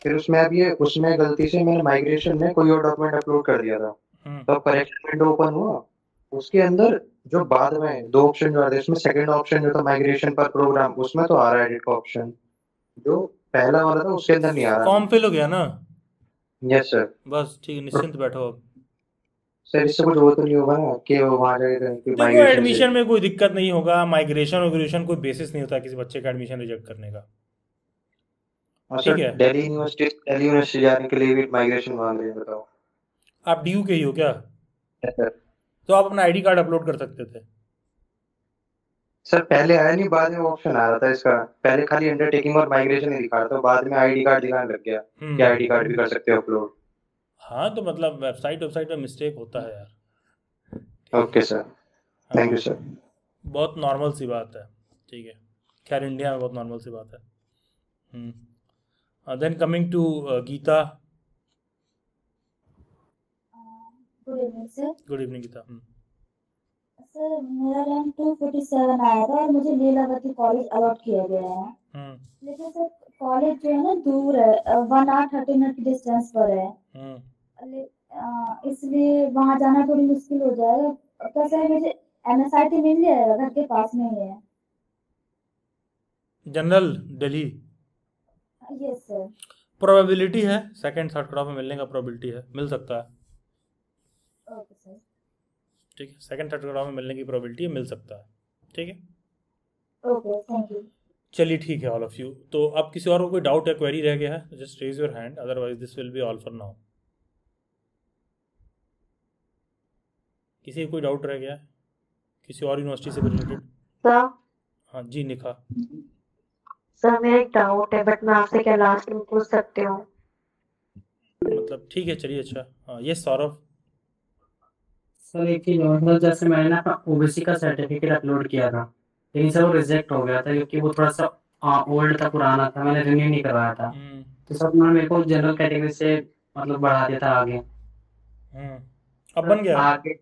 फिर उसमें अब ये उसमें गलती से मैंने माइग्रेशन में कोई और डॉक्यूमेंट अपलोड कर दिया था, तो करेक्शन विंडो ओपन हुआ, उसके अंदर जो बाद में 2 ऑप्शन जो आ रहे हैं, उसमें सेकंड ऑप्शन जो था माइग्रेशन पर प्रोग्राम, उसमें तो आ रहा है एडिट का ऑप्शन, जो पहला वाला था उसके अंदर नहीं आ रहा। फॉर्म फिल हो गया ना? Yes sir. बस ठीक है, निश्चिंत बैठो अब। सर इससे कुछ वो तो नहीं होगा ना कि वो वहाँ जाएगा? देखो एडमिशन में कोई दिक्कत नहीं होगा, माइग्रेशन कोई बेसिस नहीं होता किसी बच्चे का एडमिशन रिजेक्ट करने का। ठीक है। दिल्ली यूनिवर्सिटी जाने के लिए भी माइग्रेशन मांग रहे हैं, बताओ। आप डीयू के ही हो क्या? सर तो आप अपना आईडी कार्ड अपलोड कर सकते थे। सर पहले आया नहीं, बाद में ऑप्शन आ रहा था इसका। पहले खाली अंडरटेकिंग और माइग्रेशन ही दिखा रहा था, बाद में आईडी कार्ड दिखाने लग गया कि आईडी कार्ड भी कर सकते हो अपलोड। हाँ तो मतलब वेबसाइट में मिस्टेक होता है यार। Okay sir, thank you sir. बहुत नॉर्मल सी बात है, ठीक है। खैर इंडिया में बहुत नॉर्मल सी बात है। Then coming to Geeta. Good evening sir. Good evening Geeta. Sir मेरा रैंक 247 आया था और मुझे लीलावती कॉलेज अलॉट किया गया है, लेकिन सर कॉलेज जो है ना दूर है, 1 hour 30 minute की डिस्टेंस पर है, इसलिए वहाँ जाना थोड़ी मुश्किल हो जाएगा। क्या सर मुझे एमएसआईटी मिल जाएगा? घर के पास में ही है। General Delhi? Yes sir. Probability है, सेकंड थर्ड क्रॉप में मिलने का प्रोबेबिलिटी है, मिल सकता है। Okay sir. ठीक है, सेकंड थर्ड क्रॉप में मिलने की प्रोबेबिलिटी है, मिल सकता है। ठीक है, ओके थैंक यू। चलिए ठीक है ऑल ऑफ यू। तो अब किसी और को कोई डाउट या क्वेरी रह गया है, just raise your hand, otherwise this will be all for now. किसी को कोई डाउट रह गया है किसी और यूनिवर्सिटी से रिलेटेड? सर। हाँ जी निखा। सर मेरा एक डाउट है, बट मैं आपसे क्या लास्ट में पूछ सकती हूँ? मतलब ठीक है चलिए। अच्छा हाँ ये सौरभ। सर एक चीज और, मतलब जैसे मैंने ना ओबीसी का सर्टिफिकेट अपलोड किया था, लेकिन सर वो रिजेक्ट हो गया था क्योंकि वो थोड़ा सा ओल्ड था, पुराना था, मैंने रिन्यू नहीं करवाया था। तो सर उन्होंने मेरे को जनरल कैटेगरी से मतलब बढ़ा दिया था आगे। अब बन गया? आगे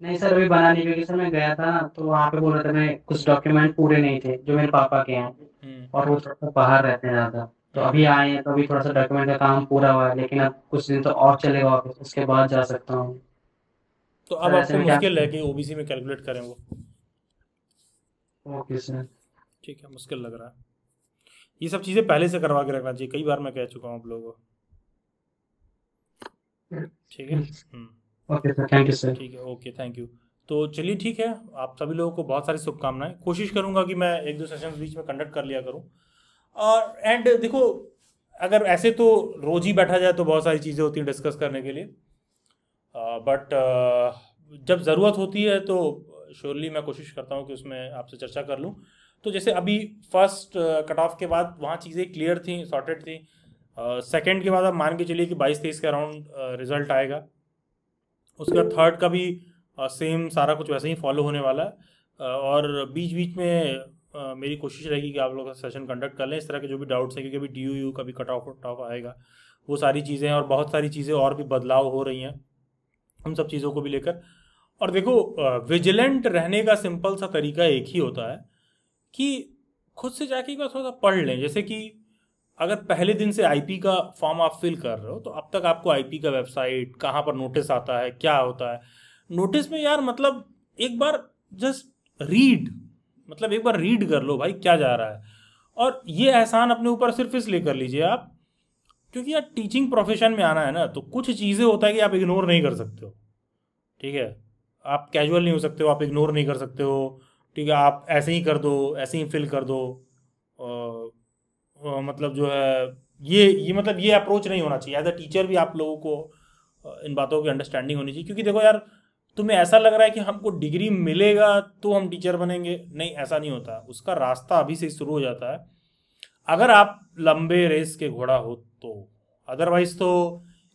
नहीं सर, अभी बना नहीं, क्योंकि सर मैं गया था ना तो वहाँ पे बोल रहा था मैं कुछ डॉक्यूमेंट पूरे नहीं थे जो मेरे पापा के हैं, और वो थोड़ा सा बाहर रहते हैं ज़्यादा, तो अभी आए हैं तो अभी थोड़ा सा डॉक्यूमेंट का काम पूरा हुआ है, लेकिन अब कुछ दिन तो और चलेगा ऑफिस, उसके बाद जा सकता हूँ। तो अब आपको मुश्किल है कि ओबीसी में कैलकुलेट करें वो? Okay sir. ठीक है, मुश्किल लग रहा है। ये सब चीज़ें पहले से करवा के रखना चाहिए, कई बार मैं कह चुका हूँ आप लोगों को। ठीक है। Okay sir, thank you sir. ठीक है, ओके थैंक यू। तो चलिए ठीक है, आप सभी लोगों को बहुत सारी शुभकामनाएं। कोशिश करूंगा कि मैं 1-2 सेशंस बीच में कंडक्ट कर लिया करूं। और एंड देखो, अगर ऐसे तो रोज ही बैठा जाए तो बहुत सारी चीज़ें होती हैं डिस्कस करने के लिए, बट जब ज़रूरत होती है तो श्योरली मैं कोशिश करता हूँ कि उसमें आपसे चर्चा कर लूँ। तो जैसे अभी फर्स्ट कट ऑफ के बाद वहाँ चीज़ें क्लियर थी, सॉर्टेड थी। सेकेंड के बाद आप मान के चलिए कि 22-23 के अराउंड रिजल्ट आएगा। उसके बाद थर्ड का भी सेम सारा कुछ वैसे ही फॉलो होने वाला है। और बीच बीच में मेरी कोशिश रहेगी कि आप लोग सेशन कंडक्ट कर लें इस तरह के जो भी डाउट्स हैं, क्योंकि अभी DU का भी कट ऑफ आएगा, वो सारी चीज़ें और बहुत सारी चीज़ें और भी बदलाव हो रही हैं, उन सब चीज़ों को भी लेकर। और देखो विजिलेंट रहने का सिंपल सा तरीका एक ही होता है कि खुद से जाके एक बार थोड़ा सा पढ़ लें। जैसे कि अगर पहले दिन से IP का फॉर्म आप फिल कर रहे हो तो अब तक आपको IP का वेबसाइट, कहाँ पर नोटिस आता है, क्या होता है नोटिस में, यार मतलब एक बार जस्ट रीड, मतलब एक बार रीड कर लो भाई क्या जा रहा है। और ये एहसान अपने ऊपर सिर्फ इसलिए कर लीजिए आप क्योंकि यार टीचिंग प्रोफेशन में आना है ना, तो कुछ चीज़ें होता है कि आप इग्नोर नहीं कर सकते हो, ठीक है। आप कैजुअल नहीं हो सकते हो, आप इग्नोर नहीं कर सकते हो, ठीक है। आप ऐसे ही कर दो, ऐसे ही फिल कर दो, मतलब जो है ये मतलब ये अप्रोच नहीं होना चाहिए। एज अ टीचर भी आप लोगों को इन बातों की अंडरस्टैंडिंग होनी चाहिए, क्योंकि देखो यार तुम्हें ऐसा लग रहा है कि हमको डिग्री मिलेगा तो हम टीचर बनेंगे, नहीं, ऐसा नहीं होता। उसका रास्ता अभी से शुरू हो जाता है अगर आप लंबे रेस के घोड़ा हो तो। अदरवाइज तो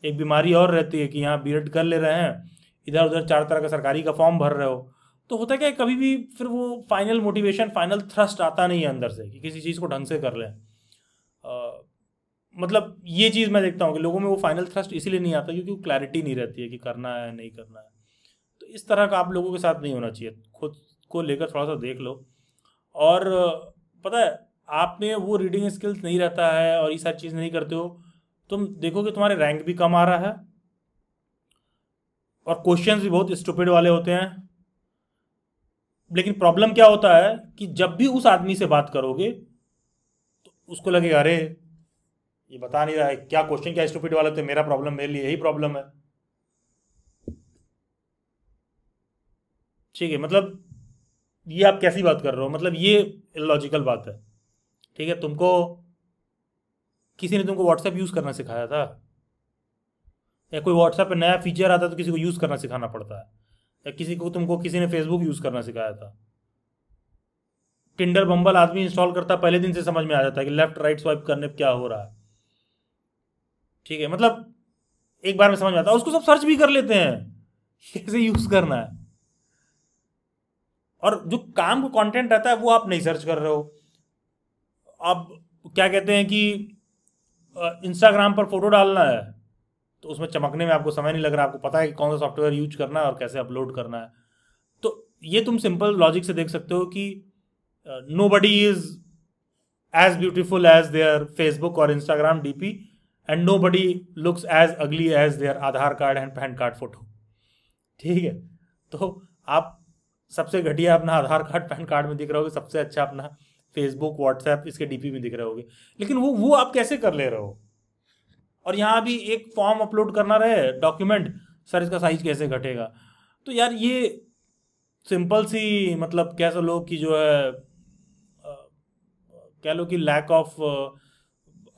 एक बीमारी और रहती है कि यहाँ बीएड कर ले रहे हैं, इधर उधर 4 तरह का सरकारी का फॉर्म भर रहे हो, तो होता क्या है कभी भी फिर वो फाइनल मोटिवेशन, फाइनल थ्रस्ट आता नहीं है अंदर से कि किसी चीज़ को ढंग से कर लें। मतलब ये चीज़ मैं देखता हूँ कि लोगों में वो फाइनल थ्रस्ट इसीलिए नहीं आता क्योंकि वो क्लैरिटी नहीं रहती है कि करना है नहीं करना है। तो इस तरह का आप लोगों के साथ नहीं होना चाहिए। खुद को लेकर थोड़ा सा देख लो। और पता है आप में वो रीडिंग स्किल्स नहीं रहता है और ये सारी चीज़ नहीं करते हो, तुम देखोगे तुम्हारे रैंक भी कम आ रहा है और क्वेश्चंस भी बहुत स्टूपिड वाले होते हैं। लेकिन प्रॉब्लम क्या होता है कि जब भी उस आदमी से बात करोगे तो उसको लगेगा अरे ये बता नहीं रहा है, क्या क्वेश्चन क्या स्टूपिड वाले थे, मेरा प्रॉब्लम, मेरे लिए यही प्रॉब्लम है, ठीक है। मतलब ये आप कैसी बात कर रहे हो, मतलब ये इलॉजिकल बात है, ठीक है। तुमको किसी ने तुमको व्हाट्सएप यूज़ करना सिखाया था, या कोई व्हाट्सएप पे नया फीचर आता है तो किसी को यूज़ करना सिखाना पड़ता है, या तुमको किसी ने फेसबुक यूज़ करना सिखाया था। टिंडर बम्बल आदमी इंस्टॉल करता है, पहले दिन से समझ में आ जाता है कि लेफ्ट राइट स्वाइप करने पे क्या हो रहा है, ठीक है। मतलब एक बार में समझ में आता है, उसको सब सर्च भी कर लेते हैं कैसे यूज़ करना है, और जो काम का कंटेंट रहता है वो आप नहीं सर्च कर रहे हो। अब क्या कहते हैं कि इंस्टाग्राम पर फोटो डालना है तो उसमें चमकने में आपको समय नहीं लग रहा, आपको पता है कि कौन सा सॉफ्टवेयर यूज करना है और कैसे अपलोड करना है। तो ये तुम सिंपल लॉजिक से देख सकते हो कि nobody is as beautiful as their Facebook और Instagram DP and nobody looks as ugly as their Aadhaar card and PAN card photo, ठीक है। तो आप सबसे घटिया अपना आधार कार्ड पैन कार्ड में दिख रहे होगे, सबसे अच्छा अपना फेसबुक व्हाट्सएप इसके डीपी में दिख रहे होगे, लेकिन वो आप कैसे कर ले रहे हो। और यहाँ भी एक फॉर्म अपलोड करना रहे डॉक्यूमेंट, सर इसका साइज कैसे घटेगा। तो यार ये सिंपल सी मतलब कह लो कि जो है कह लो कि लैक ऑफ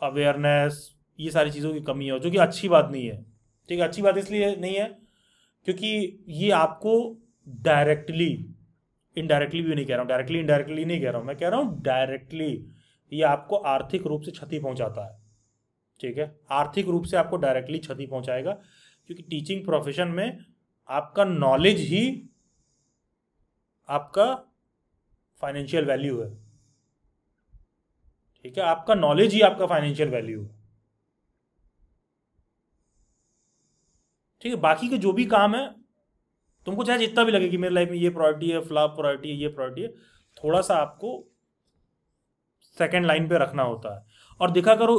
अवेयरनेस, ये सारी चीज़ों की कमी है, जो कि अच्छी बात नहीं है, ठीक है। अच्छी बात इसलिए नहीं है क्योंकि ये आपको डायरेक्टली, इनडायरेक्टली भी नहीं कह रहा हूँ, डायरेक्टली इनडायरेक्टली नहीं कह रहा हूँ, मैं कह रहा हूँ डायरेक्टली ये आपको आर्थिक रूप से क्षति पहुँचाता है, ठीक है। आर्थिक रूप से आपको डायरेक्टली क्षति पहुँचाएगा क्योंकि टीचिंग प्रोफेशन में आपका नॉलेज ही आपका फाइनेंशियल वैल्यू है, ठीक है। आपका नॉलेज ही आपका फाइनेंशियल वैल्यू है, ठीक है। बाकी के जो भी काम है तुमको चाहे जितना भी लगे कि मेरी लाइफ में ये प्रायोरिटी है, फ्लॉप प्रायोरिटी है, ये प्रायोरिटी है, थोड़ा सा आपको सेकंड लाइन पे रखना होता है। और देखा करो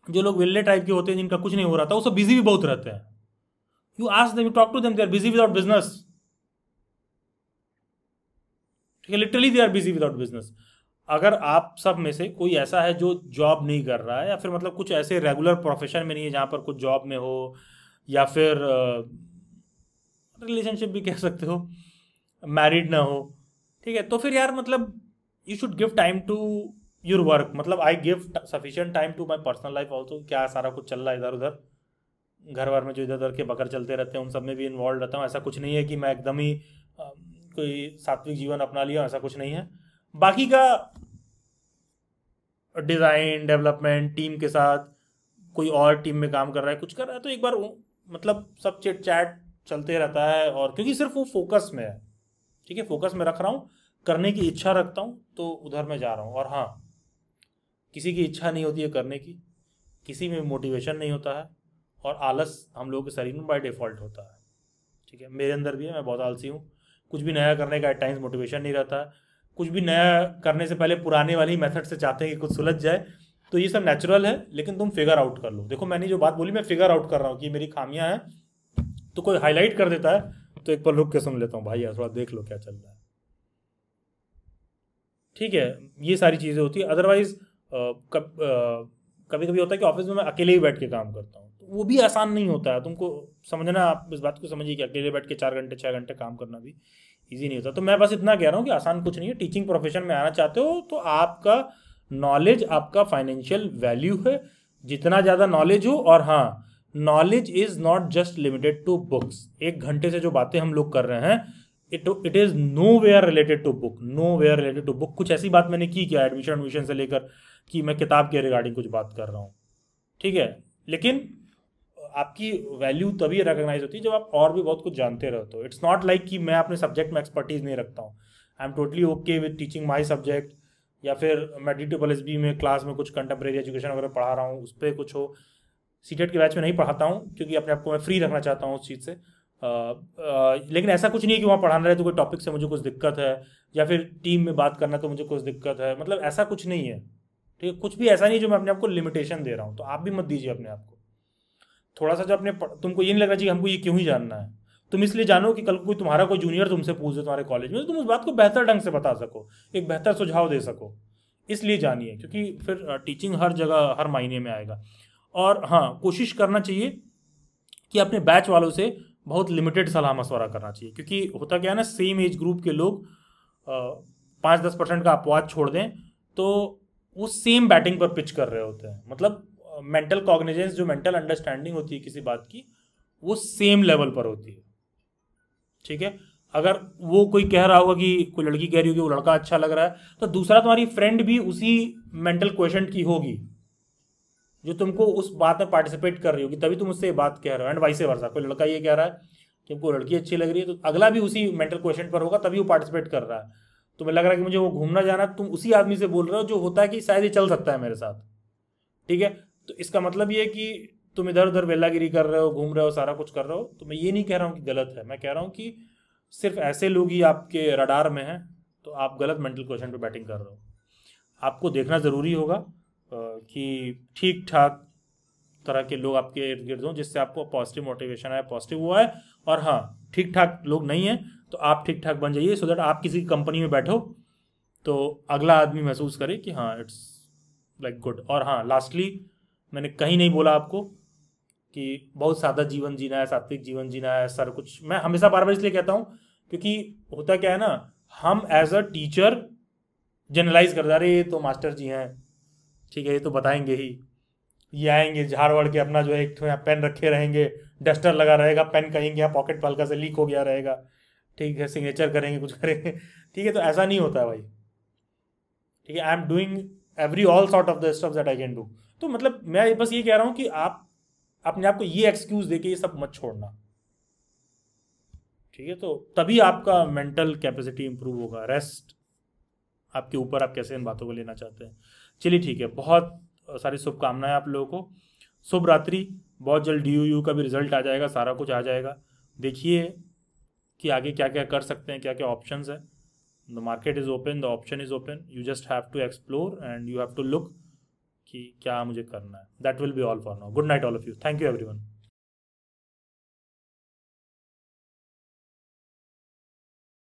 जो लोग विल्ले टाइप के होते हैं जिनका कुछ नहीं हो रहा था, वो सब बिजी भी बहुत रहते हैं। You ask them, you talk to them, they are busy without business, ठीक है। Literally they are busy without business. अगर आप सब में से कोई ऐसा है जो जॉब नहीं कर रहा है, या फिर मतलब कुछ ऐसे रेगुलर प्रोफेशन में नहीं है जहाँ पर कुछ जॉब में हो, या फिर रिलेशनशिप भी कह सकते हो, मैरिड ना हो, ठीक है, तो फिर यार मतलब you should give time to your work. मतलब I give sufficient time to my personal life also. क्या सारा कुछ चल रहा है इधर उधर, घर भर में जो इधर उधर के बकर चलते रहते हैं उन सब में भी इन्वॉल्व रहता हूँ। ऐसा कुछ नहीं है कि मैं एकदम ही कोई सात्विक जीवन अपना लिया, ऐसा कुछ नहीं है। बाकी का डिज़ाइन डेवलपमेंट, टीम के साथ कोई और टीम में काम कर रहा है, कुछ कर रहा है, तो एक बार मतलब सब चिट चैट चलते रहता है। और क्योंकि सिर्फ वो फोकस में है, ठीक है, फोकस में रख रहा हूँ, करने की इच्छा रखता हूँ तो उधर मैं जा रहा हूँ। और हाँ, किसी की इच्छा नहीं होती है करने की, किसी में मोटिवेशन नहीं होता है, और आलस हम लोगों के शरीर में बाय डिफ़ॉल्ट होता है, ठीक है। मेरे अंदर भी है, मैं बहुत आलसी हूँ, कुछ भी नया करने का एट टाइम्स मोटिवेशन नहीं रहता है। कुछ भी नया करने से पहले पुराने वाली मेथड से चाहते हैं कि कुछ सुलझ जाए, तो ये सब नेचुरल है, लेकिन तुम फिगर आउट कर लो। देखो मैंने जो बात बोली मैं फिगर आउट कर रहा हूँ कि मेरी खामियां हैं, तो कोई हाईलाइट कर देता है तो एक पल रुक के सुन लेता हूँ, भाई यार थोड़ा देख लो क्या चल रहा है। ठीक है, ये सारी चीज़ें होती है। अदरवाइज कभी कभी होता है कि ऑफिस में मैं अकेले ही बैठ के काम करता हूँ, तो वो भी आसान नहीं होता है। तुमको समझना, आप इस बात को समझिए कि अकेले बैठ के 4 घंटे 6 घंटे काम करना भी ईजी नहीं होता। तो मैं बस इतना कह रहा हूँ कि आसान कुछ नहीं है। टीचिंग प्रोफेशन में आना चाहते हो तो आपका नॉलेज आपका फाइनेंशियल वैल्यू है, जितना ज़्यादा नॉलेज हो। और हाँ, knowledge is not just limited to books. 1 घंटे से जो बातें हम लोग कर रहे हैं, it is nowhere related to book, nowhere related to book. कुछ ऐसी बात मैंने की क्या एडमिशन से लेकर कि मैं किताब के रिगार्डिंग कुछ बात कर रहा हूँ, ठीक है, लेकिन आपकी वैल्यू तभी रिकॉग्नाइज होती है जब आप और भी बहुत कुछ जानते रहते हो। इट्स नॉट लाइक कि मैं अपने सब्जेक्ट में एक्सपर्टीज नहीं रखता हूँ। I am totally okay with teaching my subject, या फिर मैं DTSSB में क्लास में कुछ कंटेम्प्रेरी एजुकेशन वगैरह पढ़ा रहा हूँ, उस पर कुछ हो। सीटेट के बैच में नहीं पढ़ाता हूँ क्योंकि अपने आप को मैं फ्री रखना चाहता हूँ उस चीज़ से। लेकिन ऐसा कुछ नहीं है कि वहाँ पढ़ाना रहे तो कोई टॉपिक से मुझे कुछ दिक्कत है, या फिर टीम में बात करना तो मुझे कुछ दिक्कत है, मतलब ऐसा कुछ नहीं है, ठीक है। कुछ भी ऐसा नहीं है जो मैं अपने आप को लिमिटेशन दे रहा हूँ, तो आप भी मत दीजिए अपने आप को थोड़ा सा। जो अपने तुमको ये नहीं लग रहा चाहिए हमको ये क्यों ही जानना है, तुम इसलिए जानो कि कल कोई तुम्हारा कोई जूनियर तुमसे पूछ दे तुम्हारे कॉलेज में, तो तुम उस बात को बेहतर ढंग से बता सको, एक बेहतर सुझाव दे सको, इसलिए जानिए। क्योंकि फिर टीचिंग हर जगह हर महीने में आएगा। और हाँ, कोशिश करना चाहिए कि अपने बैच वालों से बहुत लिमिटेड सलाह मशवरा करना चाहिए, क्योंकि होता क्या है ना, सेम एज ग्रुप के लोग 5-10% का अपवाद छोड़ दें तो वो सेम बैटिंग पर पिच कर रहे होते हैं। मतलब मेंटल कॉग्निजेंस, जो मेंटल अंडरस्टैंडिंग होती है किसी बात की, वो सेम लेवल पर होती है, ठीक है। अगर वो कोई कह रहा होगा कि कोई लड़की कह रही होगी वो लड़का अच्छा लग रहा है, तो दूसरा तुम्हारी फ्रेंड भी उसी मेंटल क्वेश्चन की होगी जो तुमको उस बात में पार्टिसिपेट कर रही होगी, तभी तुम उससे बात कह रहे हो। एंड वाइस वर्सा, कोई लड़का ये कह रहा है कि हमको लड़की अच्छी लग रही है, तो अगला भी उसी मेंटल क्वेश्चन पर होगा, तभी वो पार्टिसिपेट कर रहा है। तुम्हें लग रहा है कि मुझे वो घूमना जाना, तुम उसी आदमी से बोल रहे हो जो होता है कि शायद ये चल सकता है मेरे साथ, ठीक है। तो इसका मतलब ये है कि तुम इधर उधर वेलागिरी कर रहे हो, घूम रहे हो, सारा कुछ कर रहे हो। तो मैं ये नहीं कह रहा हूँ कि गलत है, मैं कह रहा हूँ कि सिर्फ ऐसे लोग ही आपके रडार में हैं, तो आप गलत मेंटल क्वेश्चन पे बैटिंग कर रहे हो। आपको देखना ज़रूरी होगा कि ठीक ठाक तरह के लोग आपके इर्द गिर्द हों, जिससे आपको पॉजिटिव मोटिवेशन आए, पॉजिटिव हुआ है। और हाँ, ठीक ठाक लोग नहीं हैं तो आप ठीक ठाक बन जाइए, सो दैट आप किसी कंपनी में बैठो तो अगला आदमी महसूस करे कि हाँ इट्स लाइक गुड। और हाँ, लास्टली मैंने कहीं नहीं बोला आपको कि बहुत सादा जीवन जीना है, सात्विक जीवन जीना है, सर कुछ। मैं हमेशा बार बार इसलिए कहता हूँ क्योंकि होता क्या है ना, हम एज अ टीचर जनरलाइज कर रहे, ये तो मास्टर जी हैं, ठीक है, ये तो बताएंगे ही, ये आएंगे झाड़ वड़ के अपना जो है एक पेन रखे रहेंगे, डस्टर लगा रहेगा, पेन कहीं गया पॉकेट हल्का से लीक हो गया रहेगा, ठीक है, सिग्नेचर करेंगे, कुछ करेंगे, ठीक है। तो ऐसा नहीं होता है भाई, ठीक है। I am doing every all sort of the stuff that I can do. तो मतलब मैं बस ये कह रहा हूँ कि आप अपने आप को ये एक्सक्यूज दे के ये सब मत छोड़ना, ठीक है। तो तभी आपका मेंटल कैपेसिटी इंप्रूव होगा। रेस्ट आपके ऊपर, आप कैसे इन बातों को लेना चाहते हैं। चलिए ठीक है, बहुत सारी शुभकामनाएं आप लोगों को। शुभ रात्रि। बहुत जल्द DUU का भी रिजल्ट आ जाएगा, सारा कुछ आ जाएगा। देखिए कि आगे क्या क्या कर सकते हैं, क्या क्या ऑप्शंस है। The market is open, the option is open, you just have to explore and you have to look कि क्या मुझे करना है। That will be all for now. Good night all of you. Thank you everyone.